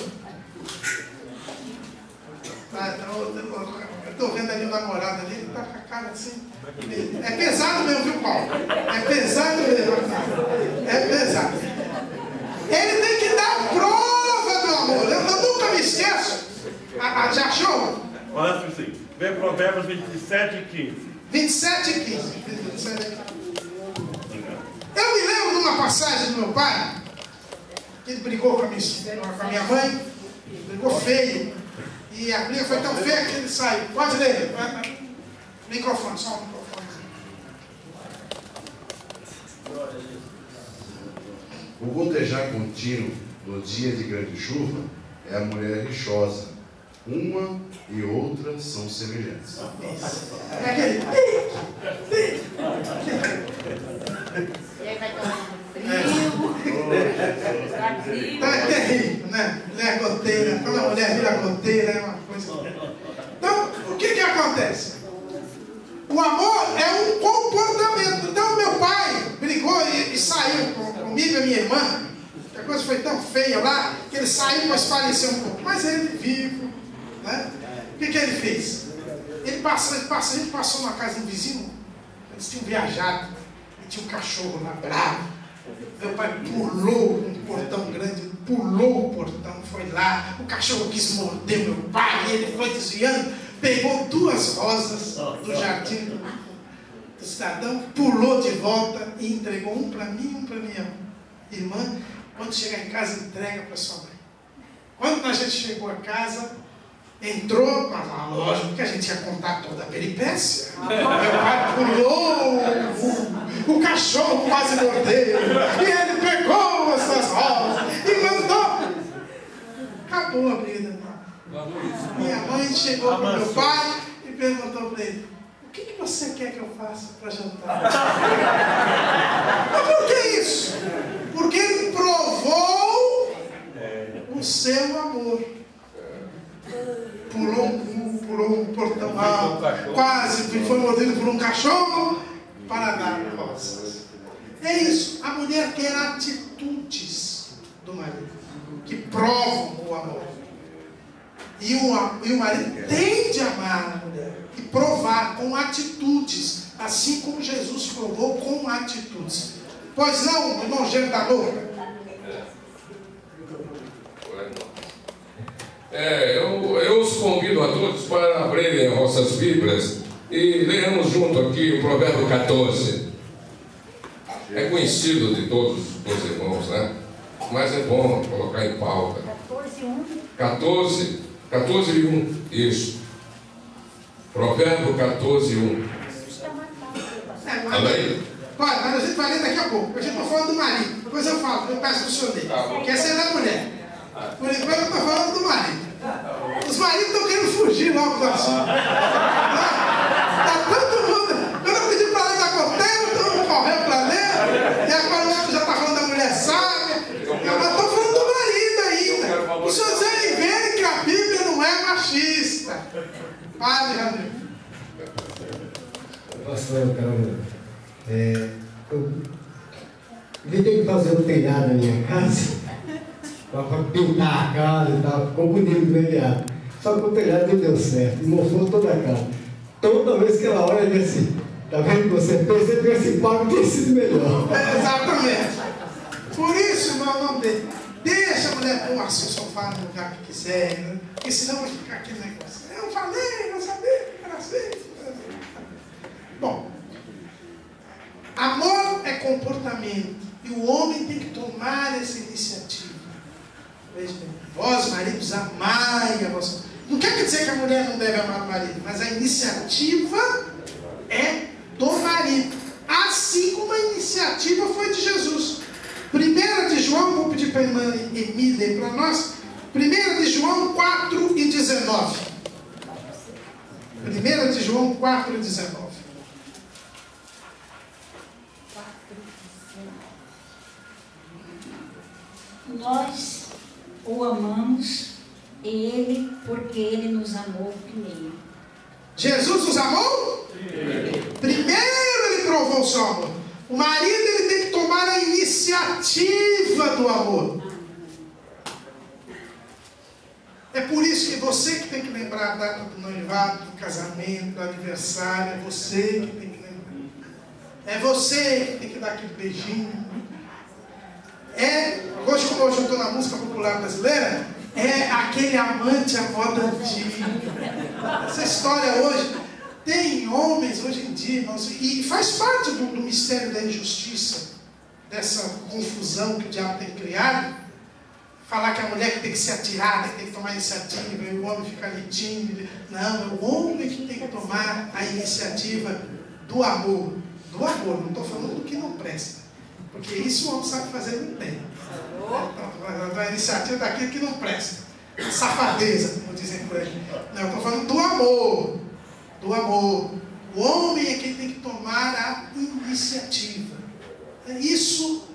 Eu estou vendo ali o namorado ali, ele está com a cara assim. É pesado mesmo, viu, Paulo? É pesado mesmo. É pesado. Ele tem que dar prova do amor. Eu nunca me esqueço. Já achou? Olha assim, vê Provérbios 27:15. 27:15. Eu me lembro de uma passagem do meu pai, que ele brigou com a minha mãe, brigou feio. E a briga foi tão feia que ele saiu. Pode ler. Microfone, só um microfone. O gotejar contínuo no dia de grande chuva é a mulher rixosa. Uma e outra são semelhantes. É aquele. E aí vai tomar frio. Então é terrível, né? Mulher goteira. Quando a mulher vira goteira é uma coisa. Então, o que acontece? O amor é um comportamento. Então, meu pai brigou e saiu comigo e a minha irmã. A coisa foi tão feia lá que ele saiu para esparecer um pouco. Mas ele vivo, né? O que ele fez? A gente passou numa casa de um vizinho. Eles tinham viajado. E tinha um cachorro lá bravo. Meu pai pulou um portão grande, pulou o portão, foi lá. O cachorro quis morder meu pai, e ele foi desviando, pegou 2 rosas do jardim do cidadão, pulou de volta e entregou um para mim e um para minha irmã. Quando chegar em casa, entrega para sua mãe. Quando a gente chegou a casa, entrou, lógico que a gente ia contar toda a peripécia. Meu pai pulou, o cachorro quase mordeu, e ele pegou essas rosas e mandou. Acabou a briga. Minha mãe chegou para meu pai e perguntou para ele: o que você quer que eu faça para jantar? Mas por que isso? Porque ele provou o seu amor. Pulou um portão alto, quase foi mordido por um cachorro para dar rosas. É isso. A mulher quer atitudes do marido que provam o amor. E o marido tem de amar a mulher e provar com atitudes, assim como Jesus provou com atitudes. Pois não, irmão Gêmeo da Louca? Eu os convido a todos para abrirem vossas Bíblias e lermos junto aqui o Provérbio 14. É conhecido de todos os irmãos, né? Mas é bom colocar em pauta. 14:1. Isso. Provérbio 14:1. Olha aí. Pode, mas a gente vai ler daqui a pouco. A gente está falando do marido. Depois eu falo, eu peço para o senhor ler. Porque essa é da mulher. Por enquanto eu estou falando do marido. Os maridos estão querendo fugir logo do assunto. Está todo mundo. Quando eu pedi para ler da Cotela, todo mundo correu para ler. E agora o outro já está falando da mulher sábia. Eu estou falando do marido ainda. Os senhores verem que a Bíblia não é machista. Padre Ramiro. Pastor, eu tenho que fazer um telhado na minha casa para pintar a casa e tal, ficou bonito o telhado. Só que o telhado não deu certo, e mofou toda a casa. Toda vez que ela olha, ele diz assim, tá vendo que você fez, você esse pau ter sido melhor. Exatamente. Por isso, irmão, não deixa a mulher pôr o sofá no lugar que quiser, né? Porque senão vai ficar aquele negócio. Eu falei, não sabia que era assim. Bom, amor é comportamento e o homem tem que tomar essa iniciativa. Veja bem, vós, maridos, amai a vossa. Não quer dizer que a mulher não deve amar o marido, mas a iniciativa é do marido. Assim como a iniciativa foi de Jesus. 1 de João, vou pedir para a irmã Emília para nós. 1 de João 4:19. 1 de João 4:19. Nós o amamos e Ele, porque Ele nos amou primeiro. Jesus nos amou? Primeiro Ele provou o seu amor. O marido ele tem que tomar a iniciativa do amor. É por isso que você que tem que lembrar a data do noivado, do casamento, do aniversário. É você que tem que lembrar. É você que tem que dar aquele beijinho. Hoje, como eu estou na música popular brasileira, é aquele amante à moda antiga. Essa história hoje, tem homens hoje em dia, irmãos, e faz parte do mistério da injustiça, dessa confusão que o diabo tem criado, falar que a mulher que tem que ser atirada, que tem que tomar iniciativa, e o homem fica ali tímido. Não, é o homem que tem que tomar a iniciativa do amor. Do amor, não estou falando do que não presta. Porque isso o homem sabe fazer muito bem. A iniciativa daquilo que não presta. Safadeza, como dizem por aí. Não, eu estou falando do amor. Do amor. O homem é quem tem que tomar a iniciativa. Isso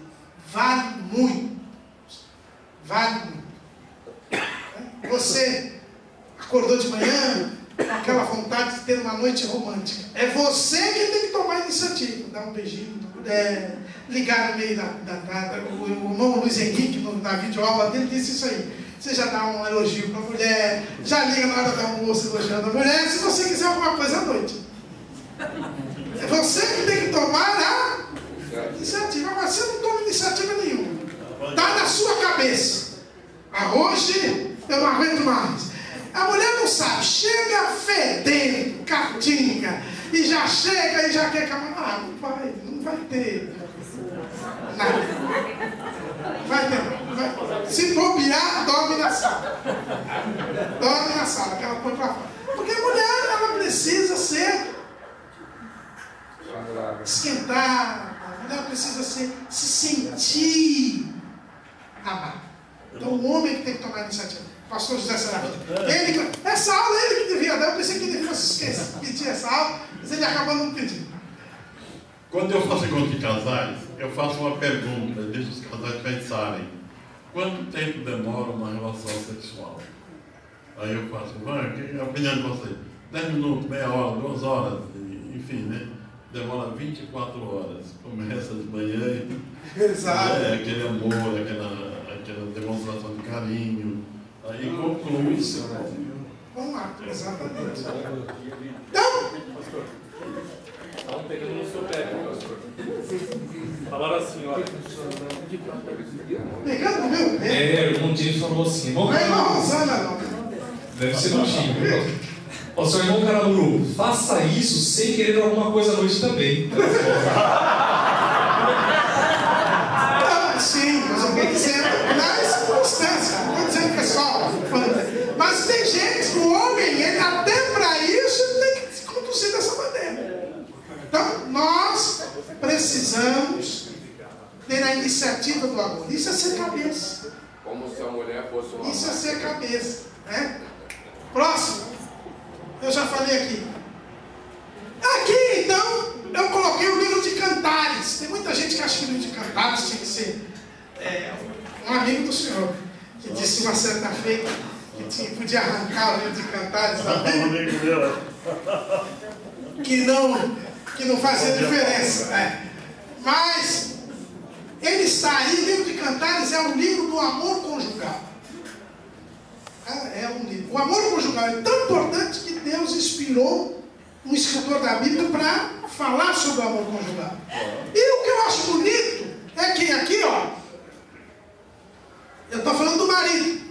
vale muito. Vale muito. Você acordou de manhã com aquela vontade de ter uma noite romântica. É você que tem que tomar a iniciativa. Dar um beijinho, ligar no meio da o irmão Luiz Henrique, na videoaula dele, disse isso aí. Você já dá um elogio para a mulher, já liga na hora do almoço elogiando a mulher, se você quiser alguma coisa à noite. É você que tem que tomar a iniciativa. Agora, você não toma iniciativa nenhuma. Está na sua cabeça. Hoje eu não aguento mais. A mulher não sabe, chega fedendo, catinga, e já chega e já quer que a mulher. Não vai ter nada. Vai ter. Se bobear, dorme na sala. Dorme na sala, que ela põe para fora. Porque a mulher, ela precisa ser esquentar, a mulher precisa se sentir amada. Então o homem que tem que tomar a iniciativa. Pastor José Serafim. Essa aula ele que devia dar, eu pensei que ele fosse pedir essa aula, mas ele acabou não pedindo. Quando eu faço encontro de casais, eu faço uma pergunta, deixo os casais pensarem. Quanto tempo demora uma relação sexual? Aí eu faço, que é a opinião de vocês? 10 minutos, meia hora, 2 horas, enfim, né? Demora 24 horas. Começa de manhã e aquele amor, aquela demonstração de carinho. Aí conclui isso. Vamos lá, exatamente. Então, Estão pegando no seu pé, pastor. Falaram assim, olha. Pegando no meu pé? O irmão James falou assim. Não é irmão Rosana, não. Deve ser no time, viu? Ó, seu irmão Caraburu, faça isso sem querer alguma coisa à noite também. Sim, mas eu estou dizendo na circunstância. Não estou dizendo que é só. Mas tem gente, o homem, ele, até para isso, ele tem que se conduzir dessa maneira. Então, nós precisamos ter a iniciativa do amor. Isso é ser cabeça. Como se a mulher fosse uma Isso é ser cabeça. Né? Próximo. Eu já falei aqui. Aqui, então, eu coloquei o livro de Cantares. Tem muita gente que acha que o livro de Cantares tinha que ser um amigo do Senhor, que disse uma certa feita que podia arrancar o livro de Cantares da Bíblia, que não fazia diferença. Né? Mas ele está aí, o livro de Cantares é um livro do amor conjugal. É um livro. O amor conjugal é tão importante que Deus inspirou um escritor da Bíblia para falar sobre o amor conjugal. E o que eu acho bonito é que aqui, ó, eu estou falando do marido.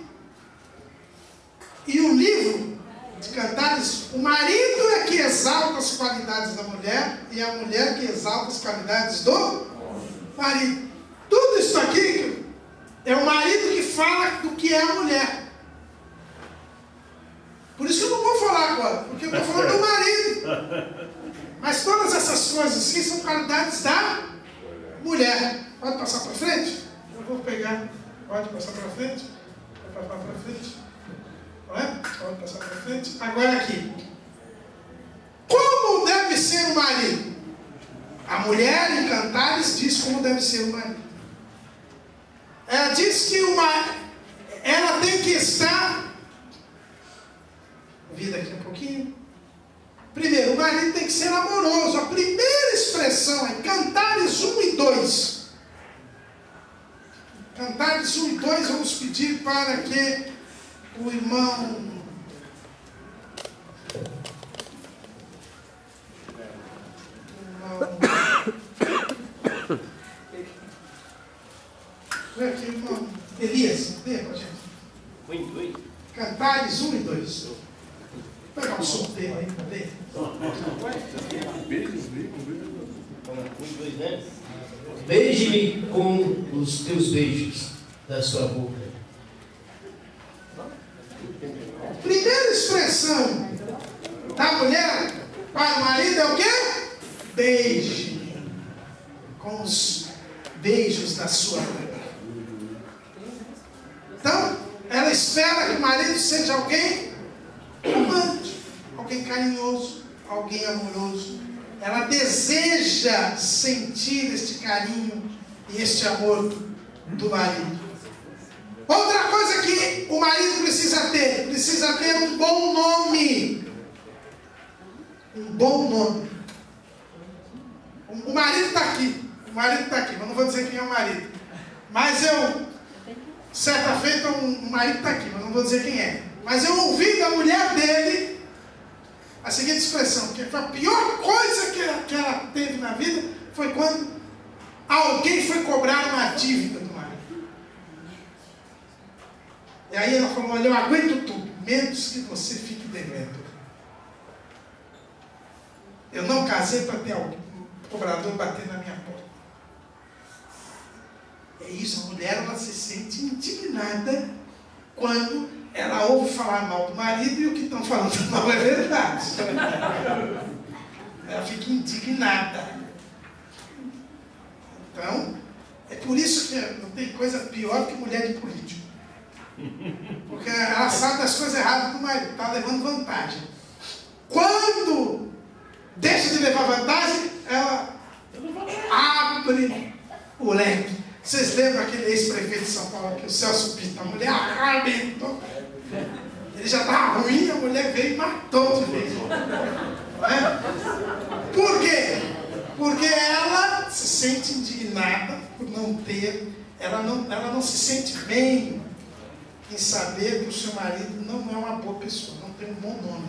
E o livro de Cantares, o marido é que exalta as qualidades da mulher e a mulher que exalta as qualidades do marido. Tudo isso aqui é o marido que fala do que é a mulher. Por isso que eu não vou falar agora, porque eu estou falando do marido. Mas todas essas coisas aqui são qualidades da mulher. Pode passar para frente? Eu vou pegar. Pode passar para frente? Pode passar para frente? Pode passar para frente? Agora aqui. Como deve ser o marido? A mulher em Cantares diz como deve ser o marido. Ela diz que ela tem que estar... Vou vir daqui um pouquinho. Primeiro, o marido tem que ser amoroso. A primeira expressão é Cantares 1 e 2. Cantares 1 e 2, vamos pedir para que o irmão... Aqui, irmão Elias, lê com a gente. Cantares 1 e 2. Vou pegar um sorteio aí para ver. Beije-me com os teus beijos da sua boca. Primeira expressão da mulher para o marido é o quê? Beije-me com os beijos da sua boca. Então, ela espera que o marido seja alguém amante, alguém carinhoso, alguém amoroso. Ela deseja sentir este carinho e este amor do marido. Outra coisa que o marido precisa ter um bom nome. Um bom nome. O marido está aqui, mas não vou dizer quem é o marido. Mas certa feita, um marido está aqui, mas não vou dizer quem é. Mas eu ouvi da mulher dele a seguinte expressão, que foi a pior coisa que ela teve na vida, foi quando alguém foi cobrar uma dívida do marido. E aí ela falou, olha, eu aguento tudo, menos que você fique devendo. Eu não casei para ter algum cobrador bater na minha porta. É isso, a mulher ela se sente indignada quando ela ouve falar mal do marido e o que estão falando mal é verdade. Ela fica indignada. Então, é por isso que não tem coisa pior que mulher de político. Porque ela sabe das coisas erradas do marido, está levando vantagem. Quando deixa de levar vantagem, ela abre o leque. Vocês lembram aquele ex-prefeito de São Paulo, que o Celso Pinto, a mulher arrebentou. Ele já estava ruim, a mulher veio e matou de vez. Não é? Por quê? Porque ela se sente indignada por não ter, ela não se sente bem em saber que o seu marido não é uma boa pessoa, não tem um bom nome.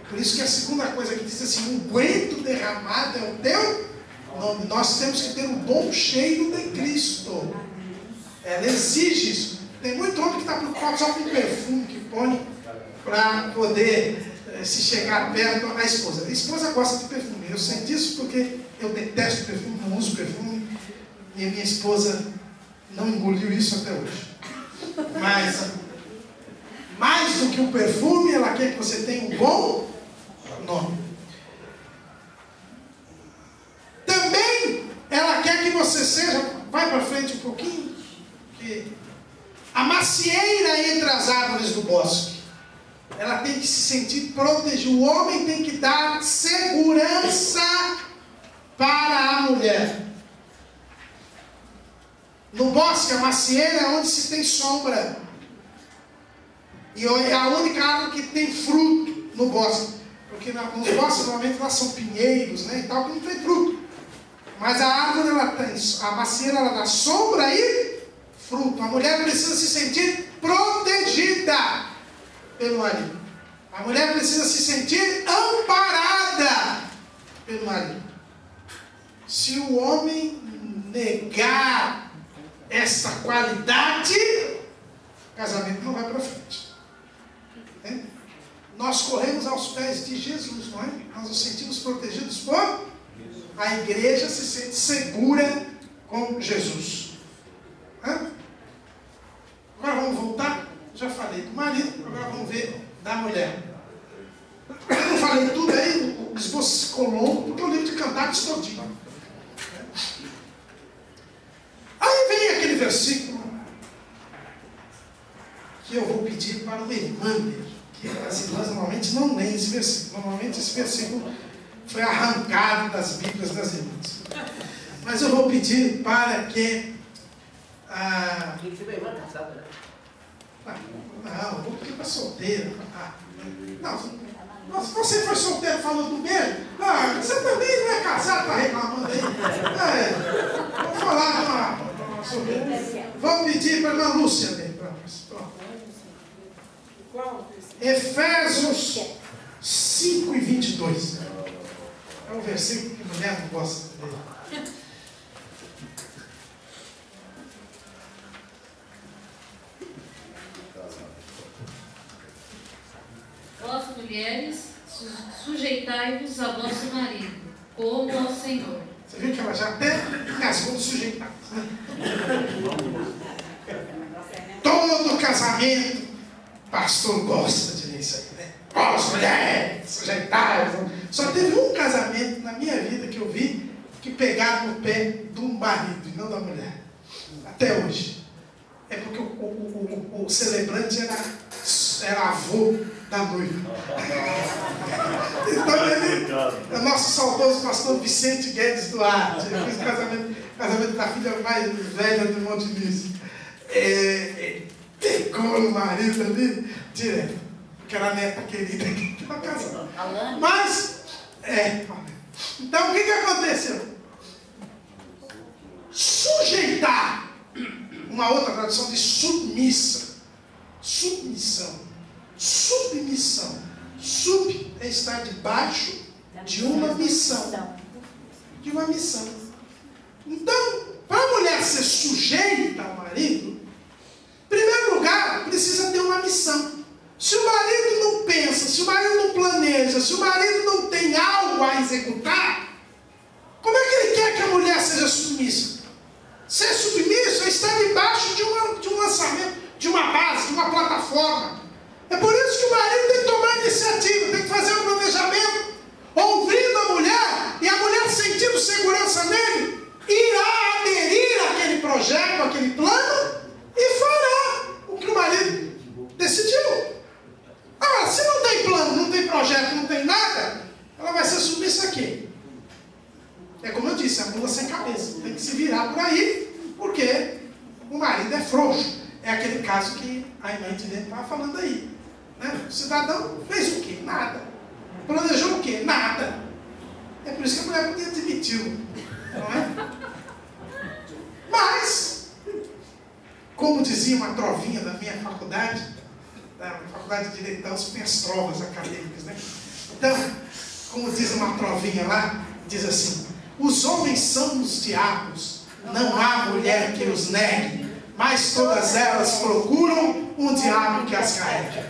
Por isso que a segunda coisa que diz assim, um unguento derramado é o teu nome. Nós temos que ter um bom cheiro de Cristo. Ela exige isso. Tem muito homem que está preocupado só com o perfume que põe para poder se chegar perto da esposa. A esposa gosta de perfume. Eu sei disso porque eu detesto perfume, não uso perfume. E a minha esposa não engoliu isso até hoje. Mas, mais do que o perfume, ela quer que você tenha um bom nome. das árvores do bosque. Ela tem que se sentir protegida. O homem tem que dar segurança para a mulher. No bosque, a macieira é onde se tem sombra. E é a única árvore que tem fruto no bosque. Porque nos bosques, normalmente, lá são pinheiros, né, e tal, que não tem fruto. Mas a árvore, a macieira, ela dá sombra e fruto. A mulher precisa se sentir protegida pelo marido. A mulher precisa se sentir amparada pelo marido. Se o homem negar essa qualidade, o casamento não vai para frente. Nós corremos aos pés de Jesus, não é? Nós nos sentimos protegidos por... A igreja se sente segura com Jesus. Agora vamos voltar. Já falei do marido, agora vamos ver da mulher. Eu não falei tudo aí, o esboço ficou longo, porque o livro de Cantares todinho. Aí vem aquele versículo que eu vou pedir para o irmão ler. Que as irmãs normalmente não leem esse versículo. Normalmente esse versículo foi arrancado das Bíblias das irmãs. Mas eu vou pedir para que... Não, vou pedir para solteira. Não, se você foi solteiro falando do beijo, você também não é casado, está reclamando aí. Vou falar sobre... Vou pedir para a irmã Lúcia ler para nós. Efésios 5:22. É um versículo que mulher não gosta de ler. Vós, mulheres, sujeitai-vos a vosso marido, como ao Senhor. Você viu que ela já até engasgou de sujeitar. Todo casamento, pastor gosta de ler isso aí, né? Vós, mulheres, sujeitai-vos. Só teve um casamento na minha vida que eu vi que pegaram no pé do marido e não da mulher. Até hoje. É porque o celebrante era avô da noiva. Então ele, o nosso saudoso pastor Vicente Guedes Duarte, ele fez o casamento da filha mais velha do Monte Nisso. Pegou no marido ali, direto. Que era a neta querida que estava casando. Mas, então o que aconteceu? Sujeitar, uma outra tradução de submissa. Submissão. Submissão. Sub é estar debaixo de uma missão. De uma missão. Então, para a mulher ser sujeita ao marido, em primeiro lugar, precisa ter uma missão. Se o marido não pensa, se o marido não planeja, se o marido não tem algo a executar, como é que ele quer que a mulher seja submissa? Ser submisso é estar debaixo de um lançamento, de uma base, de uma plataforma. É por isso que o marido tem que tomar iniciativa, tem que fazer um planejamento, ouvindo a mulher, e a mulher sentindo segurança nele, irá aderir àquele projeto, àquele plano, e fará o que o marido decidiu. Agora, se não tem plano, não tem projeto, não tem nada, ela vai ser submissa aqui. É como eu disse, a mula sem cabeça. Tem que se virar por aí, porque o marido é frouxo. É aquele caso que a irmã de dentro estava falando aí. Né? O cidadão fez o quê? Nada. Planejou o quê? Nada. É por isso que a mulher podia admitir, não é? Mas, como dizia uma trovinha da minha faculdade, da faculdade de Direito, tem as trovas acadêmicas, né? Então, como diz uma trovinha lá, diz assim: os homens são os diabos, não há mulher que os negue, mas todas elas procuram um diabo que as carregue.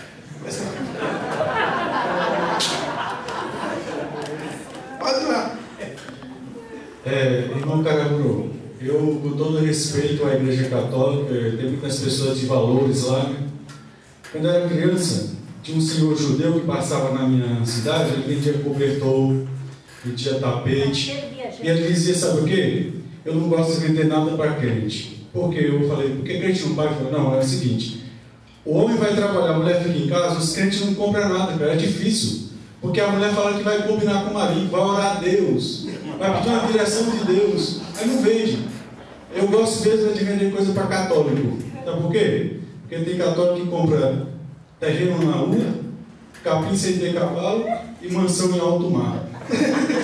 Pode lá. Irmão Caraburu, eu, com todo respeito à Igreja Católica, tem muitas pessoas de valores lá, né? Quando eu era criança, tinha um senhor judeu que passava na minha cidade, ele vendia cobertor, vendia tapete, e ele dizia, sabe o quê? Eu não gosto de vender nada para crente. Por quê? Eu falei, por que crente não paga? Ele falou, não, é o seguinte, O homem vai trabalhar, a mulher fica em casa, os crentes não compram nada, cara, é difícil. Porque a mulher fala que vai combinar com o marido, vai orar a Deus, vai pedir uma direção de Deus, aí não vende. Eu gosto mesmo de vender coisa para católico. Sabe por quê? Porque tem católico que compra terreno na lua, capim sem ter cavalo e mansão em alto mar.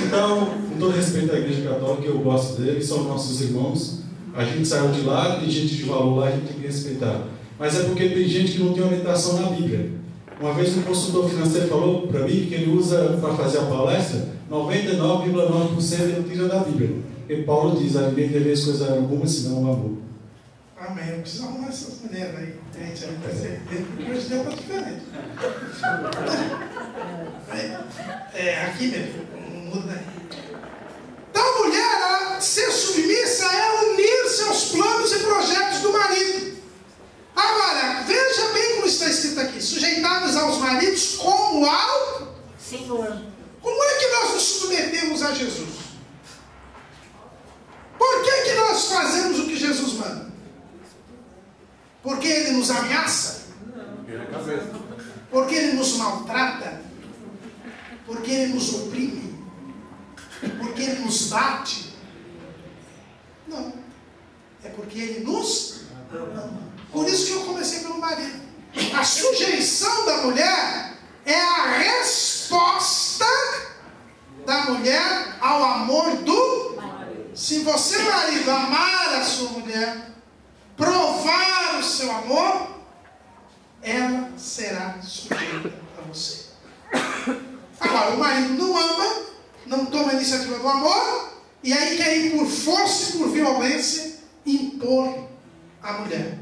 Então, com todo respeito à igreja católica, eu gosto deles, são nossos irmãos. A gente saiu de lá, tem gente de valor lá, a gente tem que respeitar. Mas é porque tem gente que não tem orientação na Bíblia. Uma vez um consultor financeiro falou para mim que ele usa para fazer a palestra, 99,9% ele tira da Bíblia. Porque Paulo diz, a ninguém deveis coisa alguma, senão o amor. Amém. Eu preciso arrumar essas mulheres aí. Gente, aí vai ser porque hoje deu para diferente. Aqui mesmo, não muda aí. Então a mulher, ela ser submissa é unir-se aos planos e projetos do marido. Agora, veja bem como está escrito aqui: sujeitados aos maridos como ao Senhor. Como é que nós nos submetemos a Jesus? Por que nós fazemos o que Jesus manda? Porque Ele nos ameaça? Porque Ele nos maltrata? Porque Ele nos oprime? Porque Ele nos bate? Não. É porque Ele nos ama. Por isso que eu comecei pelo marido. A sujeição da mulher é a resposta da mulher ao amor do marido. Se você, marido, amar a sua mulher, provar o seu amor, ela será sujeita a você. Agora, o marido não ama, não toma a iniciativa do amor, e aí quer ir por força e por violência impor a mulher.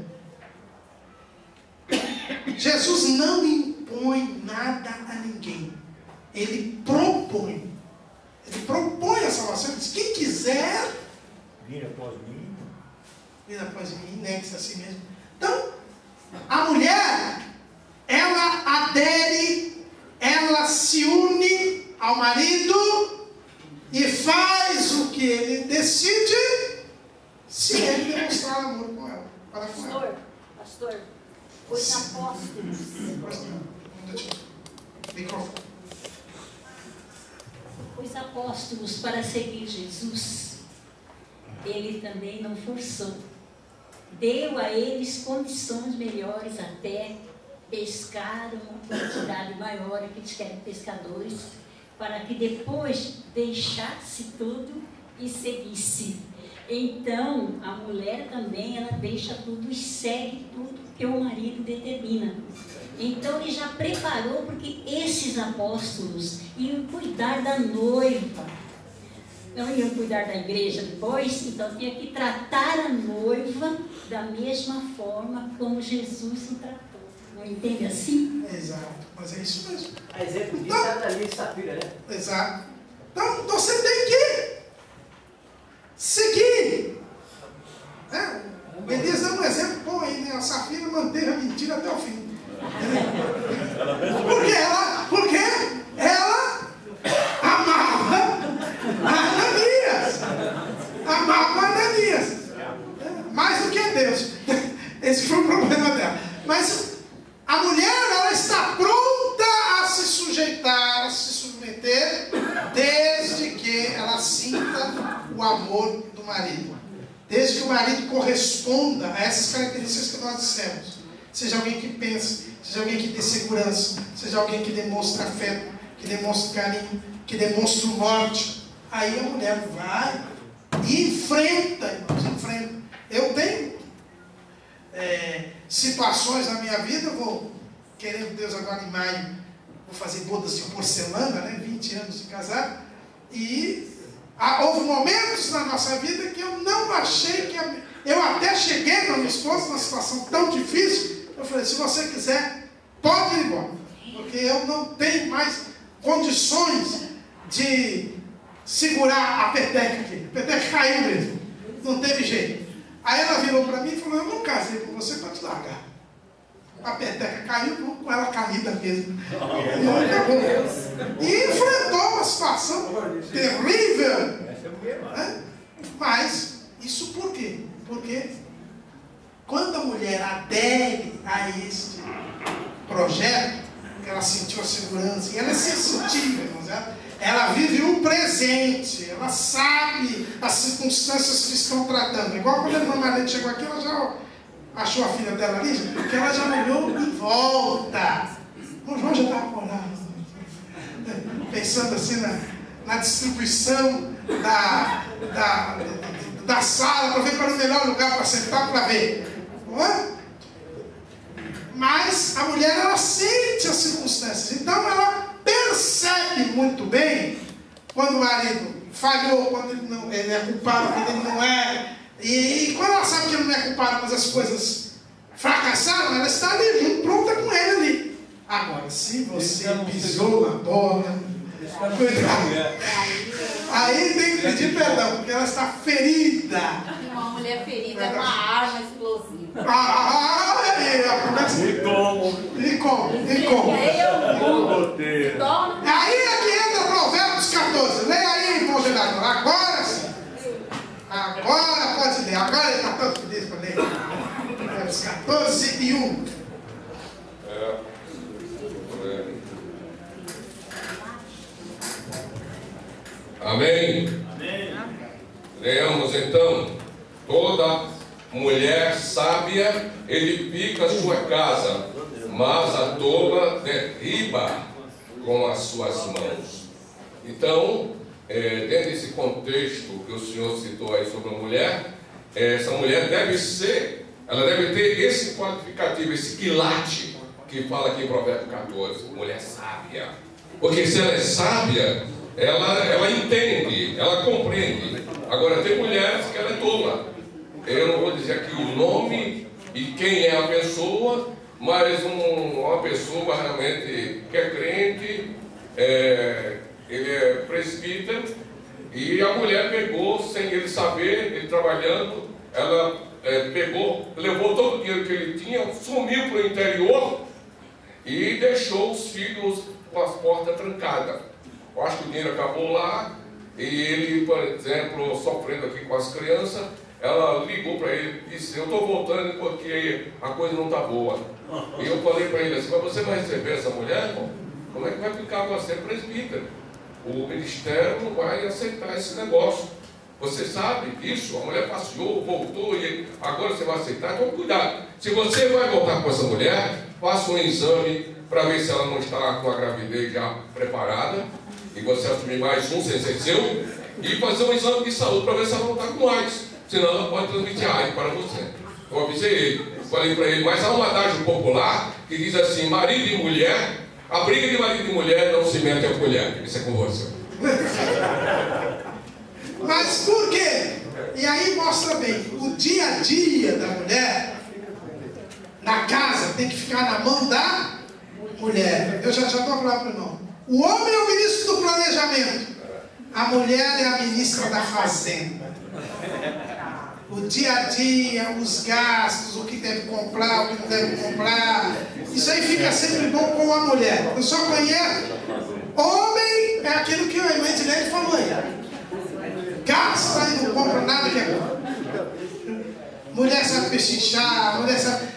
Jesus não impõe nada a ninguém. Ele propõe. Ele propõe a salvação. Ele diz: quem quiser vir após mim. Vir após mim, negue-se a si mesmo. Então, a mulher, ela adere, ela se une ao marido e faz o que ele decide, se ele demonstrar amor com ela. Para com ela. Pastor, os apóstolos. Os apóstolos, para seguir Jesus, ele também não forçou. Deu a eles condições melhores, até pescaram uma quantidade maior, aqueles que eram pescadores, para que depois deixasse tudo e seguisse. Então, a mulher também, ela deixa tudo e segue tudo que o marido determina. Então, ele já preparou, porque esses apóstolos iam cuidar da noiva. Não iam cuidar da igreja depois, então tinha que tratar a noiva da mesma forma como Jesus se tratou. Não entende assim? Exato, mas é isso mesmo. A exemplo disso é da linha de Safira, né? Exato. Então, você tem que seguir. O Elias dá um exemplo bom aí, né? A Safira manteve a mentira até o fim. Porque ela amava Ananias. Amava Ananias. Mais do que a Deus. Esse foi o problema dela. Mas a mulher, ela está pronta a se sujeitar, a se submeter, desde que ela sinta o amor do marido. Desde que o marido corresponda a essas características que nós dissemos. Seja alguém que pensa, seja alguém que dê segurança, seja alguém que demonstre afeto, que demonstre carinho, que demonstre o norte. Aí a mulher vai e enfrenta, irmãos, enfrenta. Eu tenho situações na minha vida, eu vou, querendo Deus, agora em maio, vou fazer bodas de porcelana, né? 20 anos de casado, e houve momentos na nossa vida que eu não achei que... Eu até cheguei para minha esposa numa situação tão difícil, eu falei: se você quiser, pode ir embora, porque eu não tenho mais condições de segurar a peteca aqui. A peteca caiu mesmo, não teve jeito. Aí ela virou para mim e falou: eu não casei com você para te largar. A peteca caiu com ela caída mesmo. E enfrentou uma situação terrível. Mas isso por quê? Porque quando a mulher adere a este projeto, que ela sentiu a segurança, e ela é sensitiva, irmãos. Ela vive o presente, ela sabe as circunstâncias que estão tratando. Igual quando a irmã Marlene chegou aqui, ela já achou a filha dela ali, porque ela já olhou em volta. O João já estava olhando, pensando assim na distribuição da sala, para ver qual era o melhor lugar para sentar, para ver. Não é? Mas a mulher, ela sente as circunstâncias, então ela percebe muito bem quando o marido falhou, quando ele é culpado, quando ele não é. E quando ela sabe que ele não é culpado, mas as coisas fracassaram, ela está ali junto, pronta com ele ali. Agora, se você pisou na bola, aí tem que pedir perdão, porque ela está ferida. Uma mulher ferida é uma arma explosiva. E como? Aí é que entra Provérbios 14. Leia aí, irmão Gerardo. Agora sim. Agora pode ler. Agora ele está tanto feliz para ler. Provérbios 14 e 1. Amém? Amém. Leamos então. Toda mulher sábia edifica a sua casa, mas a tola derriba com as suas mãos. Então, dentro desse contexto que o senhor citou aí sobre a mulher, essa mulher ela deve ter esse qualificativo, esse quilate que fala aqui em Provérbios 14, mulher sábia. Porque se ela é sábia, ela entende, ela compreende. Agora tem mulheres que ela é tola. Eu não vou dizer aqui o nome e quem é a pessoa, mas uma pessoa realmente que é crente, ele é presbítero, e a mulher pegou, sem ele saber, ele trabalhando, ela levou todo o dinheiro que ele tinha, sumiu para o interior e deixou os filhos com as portas trancadas. Eu acho que o dinheiro acabou lá, e ele, por exemplo, sofrendo aqui com as crianças, ela ligou para ele e disse: eu estou voltando porque a coisa não está boa. E eu falei para ele assim: mas você vai receber essa mulher, irmão? Como é que vai ficar você presbítero? O ministério não vai aceitar esse negócio. Você sabe disso? A mulher passeou, voltou e agora você vai aceitar? Então cuidado. Se você vai voltar com essa mulher, faça um exame para ver se ela não está com a gravidez já preparada, e você assumir mais um sem ser seu, e fazer um exame de saúde para ver se ela não está com mais. Senão ela pode transmitir AIDS para você. Eu avisei ele, falei para ele, mas há um adágio popular que diz assim: marido e mulher, a briga de marido e mulher não se mete a colher. Isso é com você. Mas por quê? E aí mostra bem, o dia a dia da mulher na casa tem que ficar na mão da mulher. Eu já estou falando para o irmão. O homem é o ministro do planejamento, a mulher é a ministra da fazenda. O dia a dia, os gastos, o que deve comprar, o que não deve comprar, isso aí fica sempre bom com a mulher. Eu só conheço. Homem é aquilo que o irmão Edilene falou aí. Gasta e não compra nada que é bom. Mulher sabe pechinchar, mulher sabe.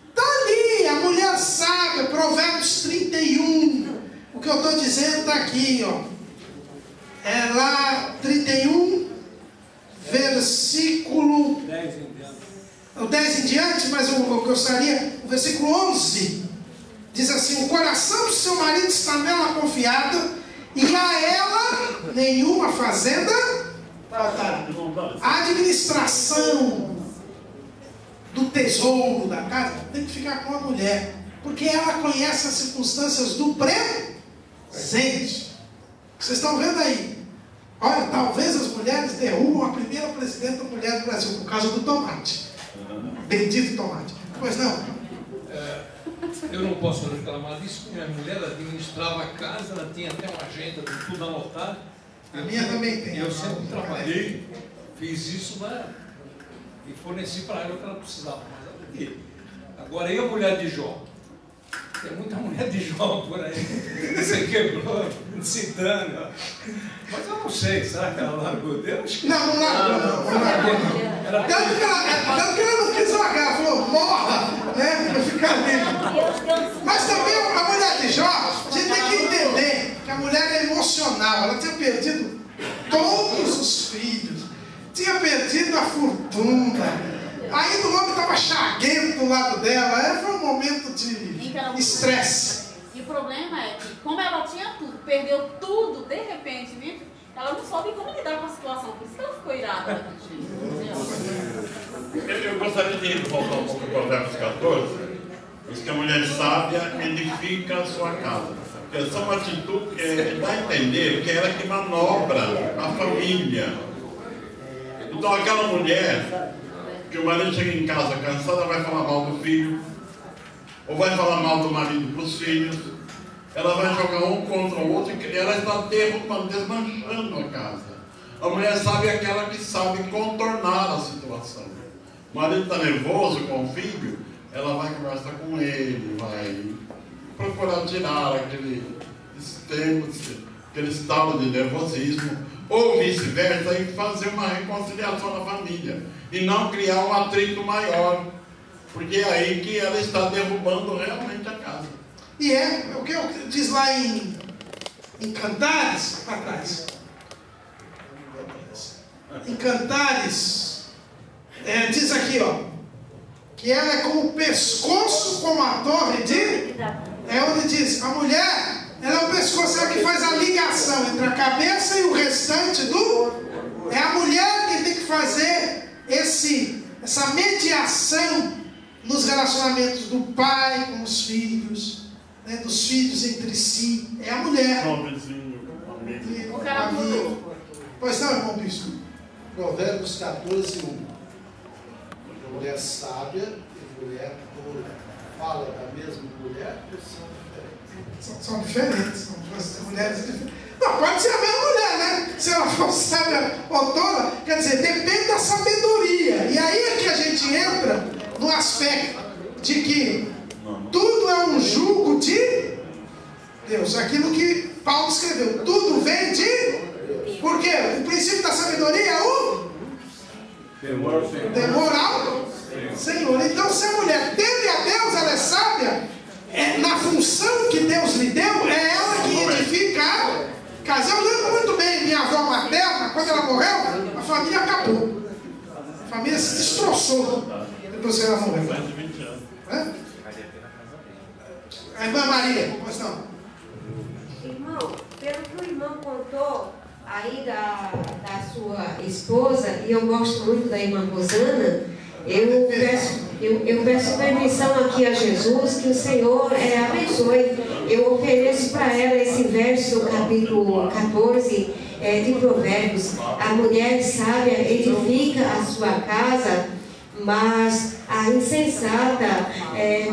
Está ali, a mulher sabe. Provérbios 31. O que eu estou dizendo está aqui, ó. É lá 31, versículo 10 em diante, mas eu gostaria, o versículo 11, diz assim: o coração do seu marido está nela confiado, e a ela nenhuma fazenda faltará. A administração do tesouro da casa tem que ficar com a mulher, porque ela conhece as circunstâncias do presente. Vocês estão vendo aí? Olha, talvez as mulheres derrubam a primeira presidenta mulher do Brasil por causa do tomate. Bendito tomate. Pois não? Eu não posso reclamar disso, porque minha mulher administrava a casa, ela tinha até uma agenda com tudo anotado. A minha também tem. Eu sempre trabalhei, fiz isso e forneci para ela o que ela precisava. Mas ela tinha. Agora, e a mulher de Jó? Tem muita mulher de Jó por aí. Você quebrou, citando. Mas eu não sei, será que ela largou Deus? Não largou, não largou. Tanto que ela não quis largar, ela falou, morra, né? Pra ficar livre. Mas também a mulher de Jó, a gente tem que entender que a mulher é emocional, ela tinha perdido todos os filhos, tinha perdido a fortuna. Ainda o homem estava chaguento do lado dela, foi um momento de estresse. E o problema é que, como ela tinha tudo, perdeu tudo, de repente, viu? Ela não soube como lidar com a situação, por isso que ela ficou irada. Eu gostaria de voltar um pouco para o Provérbios 14, diz que a mulher sábia edifica a sua casa. Porque essa é uma atitude que dá a entender que ela que manobra a família. Então aquela mulher que o marido chega em casa cansada, vai falar mal do filho, ou vai falar mal do marido para os filhos, ela vai jogar um contra o outro e ela está desmanchando a casa. A mulher sábia é aquela que sabe contornar a situação. O marido está nervoso com o filho, ela vai conversar com ele, vai procurar tirar aquele estado de nervosismo, ou vice-versa, e fazer uma reconciliação na família. E não criar um atrito maior, porque é aí que ela está derrubando realmente a casa. E é o que diz lá em Cantares, para trás. Em Cantares, diz aqui, ó, que ela é como o pescoço, como a torre de... É onde diz, a mulher, ela é o pescoço, ela que faz a ligação entre a cabeça e o restante do... É a mulher que tem que fazer essa mediação nos relacionamentos do pai com os filhos, né, dos filhos entre si. É a mulher. O cara amigo. Pois não, irmão bispo. Provérbios 14, 1. Mulher sábia e mulher tola. Fala da mesma mulher ou são diferentes? São mulheres diferentes. Não, pode ser a mesma mulher, né? Se ela for sábia ou tola, quer dizer, depende da sabedoria. E aí é que a gente entra no aspecto de que tudo é um jugo de Deus. Aquilo que Paulo escreveu. Tudo vem de... Por quê? O princípio da sabedoria é o... temor ao Senhor. Então, se a mulher teme a Deus, ela é sábia, na função que Deus lhe deu, é ela que edifica a casa. Eu lembro muito bem, minha avó materna, quando ela morreu, a família acabou. A família se destroçou depois que ela morreu. A irmã Maria, pois não. Irmão, pelo que o irmão contou aí da sua esposa, e eu gosto muito da irmã Rosana, eu peço permissão aqui a Jesus que o Senhor abençoe. Eu ofereço para ela esse verso do capítulo 14 de Provérbios. A mulher sábia edifica a sua casa, mas a insensata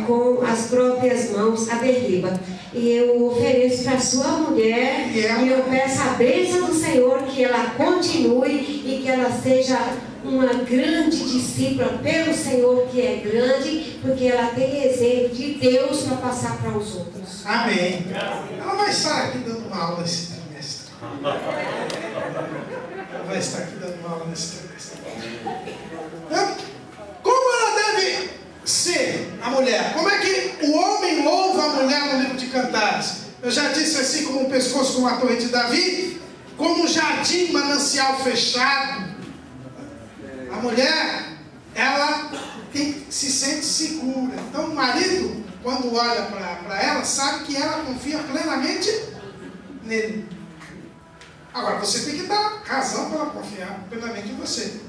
com as próprias mãos a derriba. E eu ofereço para a sua mulher e eu peço a bênção do Senhor que ela continue e que ela seja uma grande discípula pelo Senhor, que é grande, porque ela tem exemplo de Deus para passar para os outros. Amém. Ela vai estar aqui dando uma aula esse trimestre. Ela vai estar aqui dando uma aula nesse trimestre. Como ela deve ser a mulher? Como é que o homem louva a mulher no livro de Cantares? Eu já disse assim, como o pescoço com a torre de Davi, como um jardim, manancial fechado. A mulher, ela se sente segura. Então o marido, quando olha para ela, sabe que ela confia plenamente nele. Agora, você tem que dar razão para ela confiar plenamente em você.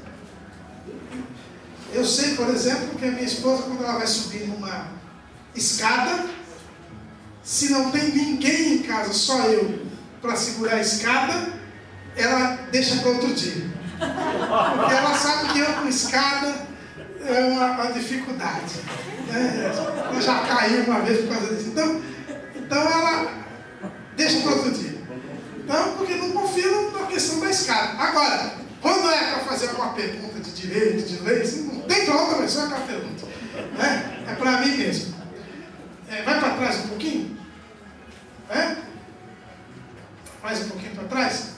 Eu sei, por exemplo, que a minha esposa, quando ela vai subir numa escada, se não tem ninguém em casa, só eu, para segurar a escada, ela deixa para outro dia. Porque ela sabe que eu com escada é uma dificuldade. Né? Ela já caiu uma vez por causa disso. Então ela deixa para outro dia. Então, porque não confia na questão da escada. Agora, quando é para fazer alguma pergunta de direito, de lei, assim, não tem para outra pessoa aquela pergunta. Né? É para mim mesmo. Vai para trás um pouquinho. Mais um pouquinho para trás.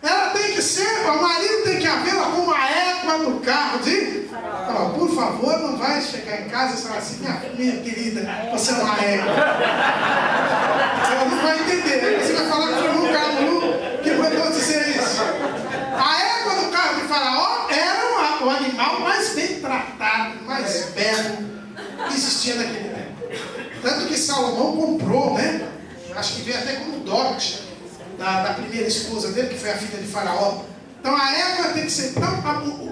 Ela tem que ser, o marido tem que havê-la como a égua do carro de Faraó. Por favor, não vai chegar em casa e falar assim, minha querida, você é uma égua. Ela não vai entender. Você vai falar que foi um carro que mandou dizer isso. A égua do carro de Faraó era o animal mais bem tratado, mais belo que existia naquele tempo. Tanto que Salomão comprou, né? Acho que veio até como dote da primeira esposa dele, que foi a filha de Faraó. Então a égua tem que ser,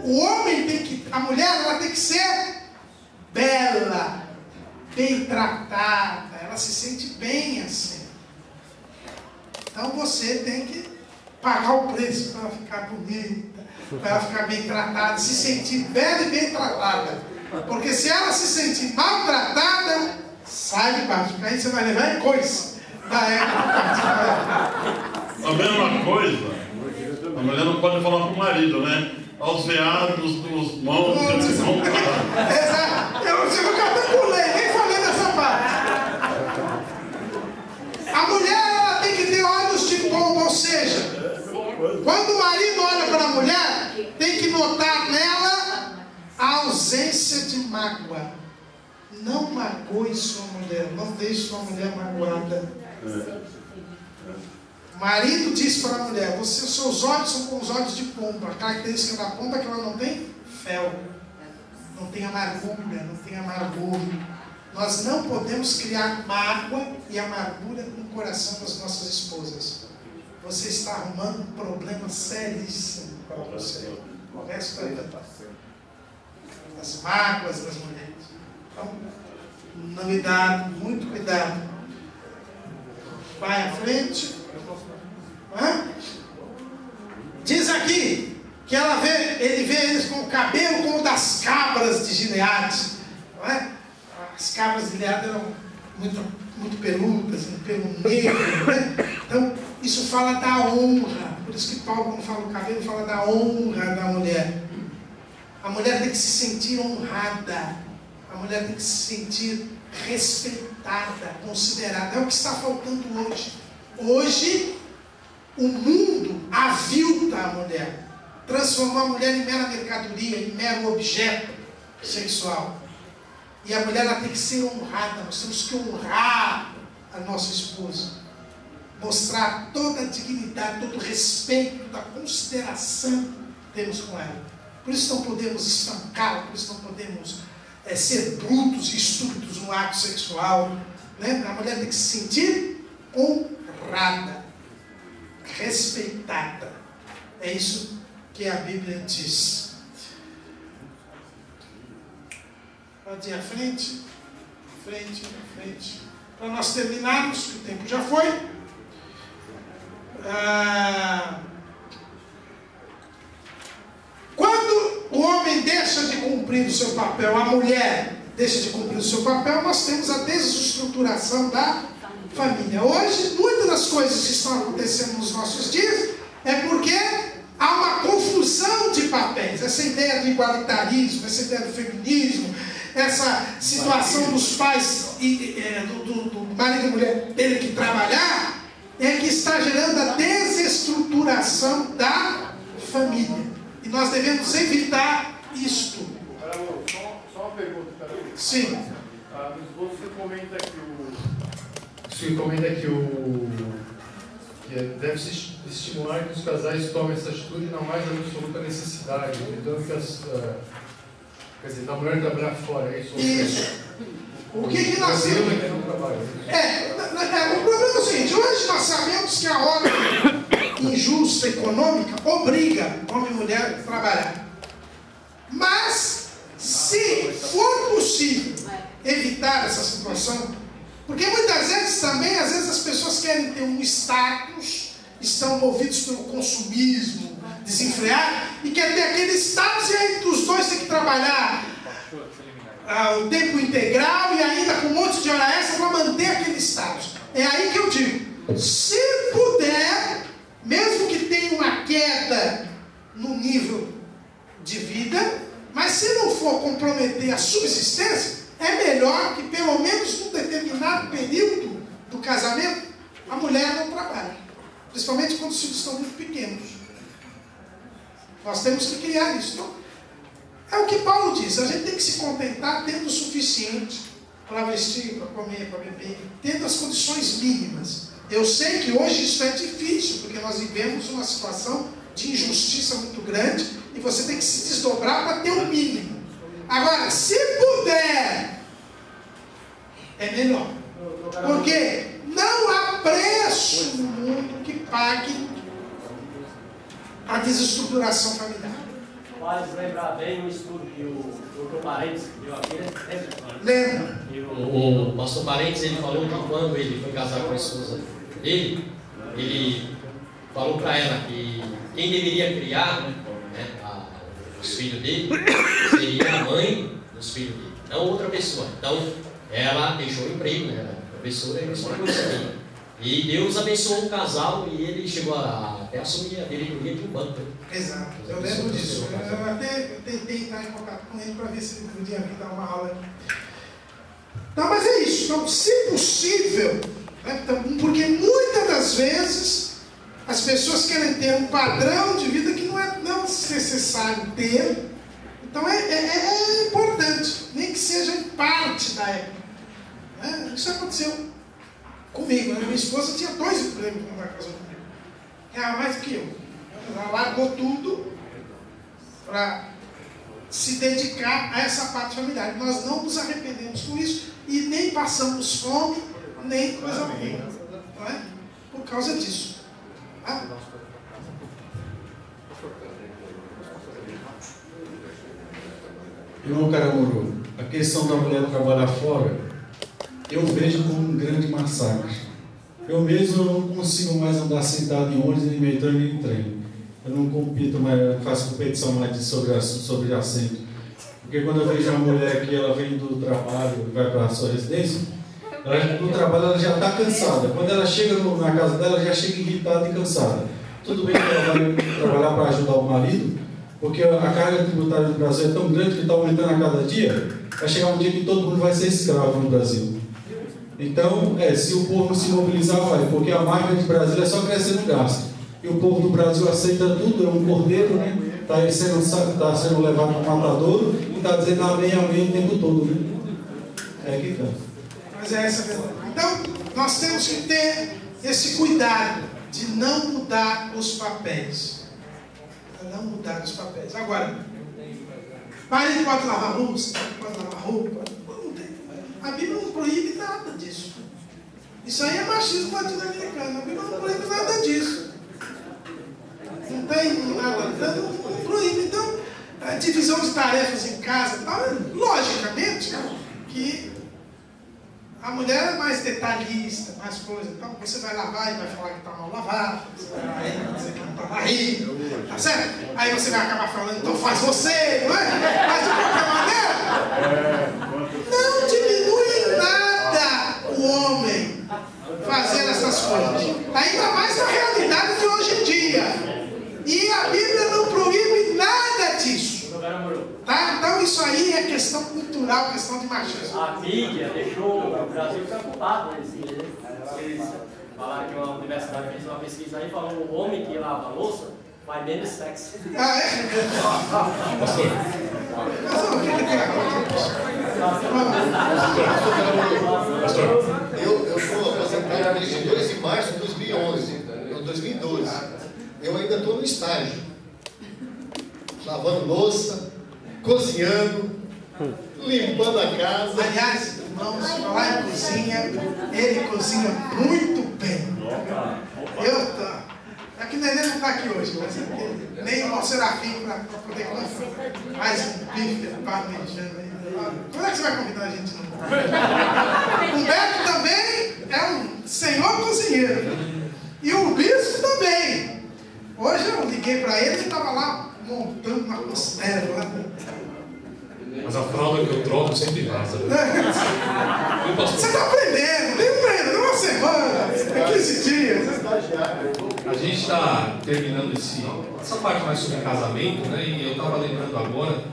o homem tem que, a mulher ela tem que ser bela, bem tratada, ela se sente bem assim. Então você tem que pagar o preço para ela ficar bonita, para ela ficar bem tratada, se sentir bela e bem tratada. Porque se ela se sentir maltratada, sai de baixo, porque aí você vai levar em coisa. A mesma coisa, a mulher não pode falar para o marido, né? Aos veados dos montes de São Paulo. Exato. Eu até pulei, nem falei dessa parte. A mulher ela tem que ter olhos de pomba, ou seja, quando o marido olha para a mulher, tem que notar nela a ausência de mágoa. Não magoe sua mulher, não deixe sua mulher magoada. O marido diz para a mulher, os seus olhos são como os olhos de pomba. A característica da pomba é que ela não tem fel, não tem amargura, não tem amargor. Nós não podemos criar mágoa e amargura no coração das nossas esposas. Você está arrumando um problema seríssimo para você. O resto da vida. As mágoas das mulheres. Então, cuidado, muito cuidado. Vai à frente. Diz aqui que ele vê eles com o cabelo como das cabras de Gileade. Não é? As cabras de Gileade eram muito peludas, um pelo negro. Né? Então, isso fala da honra. Por isso que Paulo, quando fala do cabelo, fala da honra da mulher. A mulher tem que se sentir honrada. A mulher tem que se sentir respeitada, considerada. É o que está faltando hoje. Hoje, o mundo avilta a mulher. Transformou a mulher em mera mercadoria, em mero objeto sexual. E a mulher ela tem que ser honrada. Nós temos que honrar a nossa esposa. Mostrar toda a dignidade, todo o respeito, da consideração que temos com ela. Por isso não podemos espancá-la, por isso não podemos ser brutos e estúpidos no ato sexual. Né? A mulher tem que se sentir honrada, respeitada. É isso que a Bíblia diz. Pode ir à frente, frente. Para nós terminarmos, que o tempo já foi. Quando o homem deixa de cumprir o seu papel, a mulher deixa de cumprir o seu papel, nós temos a desestruturação da família. Hoje, muitas das coisas que estão acontecendo nos nossos dias é porque há uma confusão de papéis. Essa ideia do igualitarismo, essa ideia do feminismo, essa situação dos pais e do marido e mulher terem que trabalhar, é que está gerando a desestruturação da família. E nós devemos evitar isto. Só uma pergunta, cara. Sim. Você comenta que deve se estimular que os casais tomem essa atitude na mais absoluta necessidade, evitando que quer dizer, da mulher trabalhar fora, é isso? Isso. O que nós temos? O problema é o seguinte, hoje nós sabemos que a ordem injusta econômica obriga homem e mulher a trabalhar. Mas, se for possível evitar essa situação, porque muitas vezes também, às vezes as pessoas querem ter um status, estão movidos pelo consumismo desenfreado, e quer ter aquele status, e aí os dois têm que trabalhar o tempo integral e ainda com um monte de hora extra para manter aquele status. É aí que eu digo, se puder, mesmo que tenha uma queda no nível de vida, mas se não for comprometer a subsistência, é melhor que pelo menos determinado período do casamento, a mulher não trabalha. Principalmente quando os filhos estão muito pequenos. Nós temos que criar isso. Então, é o que Paulo diz, a gente tem que se contentar tendo o suficiente para vestir, para comer, para beber, tendo as condições mínimas. Eu sei que hoje isso é difícil, porque nós vivemos uma situação de injustiça muito grande e você tem que se desdobrar para ter o mínimo. Agora, se puder, é melhor. Porque não há preço no mundo que pague a desestruturação familiar. Faz lembrar bem o estudo que o Dr. Parentes deu aqui, né? Lembra? O pastor Parentes, ele falou que quando ele foi casar com a esposa dele, ele falou para ela que quem deveria criar, né, os filhos dele seria a mãe dos filhos dele, não outra pessoa. Então, ela deixou o emprego, né? Ela era professora e escolheu isso. E Deus abençoou o casal e ele chegou até assumir a diretoria de um banco. Exato, eu lembro disso. Eu até tentei entrar em contato com ele para ver se ele podia vir dar uma aula aqui. Não, mas é isso. Então, se possível, né, porque muitas das vezes as pessoas querem ter um padrão de vida que não é necessário ter. Então é importante, nem que seja em parte da época. Né? Isso aconteceu comigo, né? Minha esposa tinha 2 empregos quando ela casou comigo. Ganhava mais do que eu. Ela largou tudo para se dedicar a essa parte familiar. Nós não nos arrependemos com isso e nem passamos fome, nem coisa alguma. Não é? Por causa disso. Tá? Irmão Caramuru, a questão da mulher trabalhar fora, eu vejo como um grande massacre. Eu mesmo não consigo mais andar sentado em ônibus, nem metrô, nem em trem. Eu não compito mais, faço competição mais sobre assento. Porque quando eu vejo uma mulher que ela vem do trabalho e vai para a sua residência, no trabalho ela já está cansada. Quando ela chega na casa dela, ela já chega irritada e cansada. Tudo bem que ela vai trabalhar para ajudar o marido, porque a carga tributária do Brasil é tão grande que está aumentando a cada dia, vai chegar um dia que todo mundo vai ser escravo no Brasil. Então, se o povo se mobilizar, vai, porque a máquina de Brasília é só crescer no gasto. E o povo do Brasil aceita tudo, é um cordeiro, né? Está sendo levado para o matadouro e está dizendo amém, amém o tempo todo, né? É que tá. Mas é essa a verdade. Então, nós temos que ter esse cuidado de não mudar os papéis. Não mudar os papéis. Agora, marido pode lavar louça, pode lavar roupa. A Bíblia não proíbe nada disso. Isso aí é machismo latino-americano. A Bíblia não proíbe nada disso. Não tem nada, não proíbe. Então, a divisão de tarefas em casa, logicamente, que a mulher é mais detalhista, mais coisa. Então, você vai lavar e vai falar que está mal lavado. Você vai dizer que não está barriga. Tá certo? Aí você vai acabar falando, então faz você, não é? Mas de qualquer maneira, não diminui nada o homem fazer essas coisas. Ainda mais na realidade de hoje em dia. E a Bíblia não proíbe nada disso. Tá? Então isso aí é questão cultural, questão de machismo. A mídia deixou o Brasil preocupado, né? Eles falaram que uma universidade fez uma pesquisa aí, falou o homem que lava a louça faz menos sexo. Ah, é? Pastor. Eu sou aposentado desde 2 de março de 2011, 2012. Eu ainda estou no estágio, lavando louça, cozinhando, limpando a casa. Aliás, irmãos, falar em cozinha, ele cozinha muito bem. É que o Nenê não está aqui hoje, mas nem o Serafim para poder comer. Mais um bife, parmegiana. Quando é que você vai convidar a gente? O Beto também é um senhor cozinheiro. E o Bispo também. Hoje eu liguei para ele e estava lá montando uma costela. Mas a fralda que eu troco sempre vaza. Você está aprendendo, nem aprendendo, uma semana, 15 dias. A gente está terminando essa parte mais sobre casamento, né? E eu estava lembrando agora,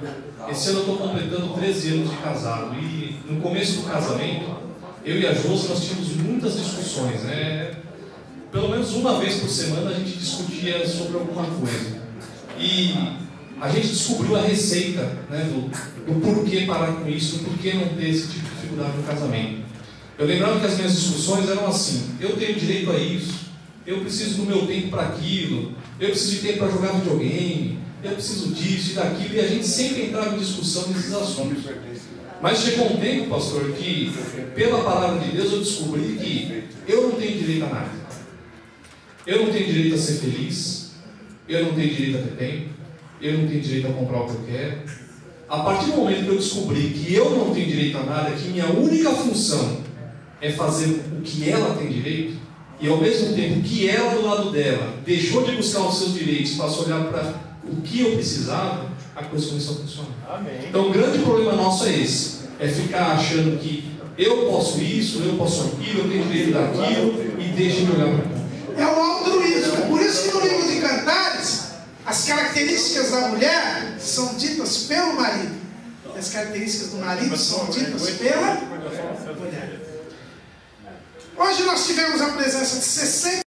esse ano eu estou completando 13 anos de casado. E no começo do casamento, eu e a Josi, nós tínhamos muitas discussões, né? Pelo menos uma vez por semana a gente discutia sobre alguma coisa. E a gente descobriu a receita, né, do porquê parar com isso, do porquê não ter esse tipo de dificuldade no casamento. Eu lembrava que as minhas discussões eram assim: eu tenho direito a isso, eu preciso do meu tempo para aquilo, eu preciso de tempo para jogar videogame, eu preciso disso e daquilo, e a gente sempre entrava em discussão nesses assuntos. Mas chegou um tempo, pastor, que pela palavra de Deus eu descobri que eu não tenho direito a nada. Eu não tenho direito a ser feliz, eu não tenho direito a ter tempo, eu não tenho direito a comprar o que eu quero. A partir do momento que eu descobri que eu não tenho direito a nada, que minha única função é fazer o que ela tem direito, e ao mesmo tempo que ela do lado dela deixou de buscar os seus direitos, passou a olhar para o que eu precisava, a coisa começou a funcionar. Amém. Então o grande problema nosso é esse, é ficar achando que eu posso isso, eu posso aquilo, eu tenho direito daquilo, e deixa de olhar para cá. É o altruísmo. Por isso que no livro de Cantares, as características da mulher são ditas pelo marido. E as características do marido são ditas pela mulher. Hoje nós tivemos a presença de 60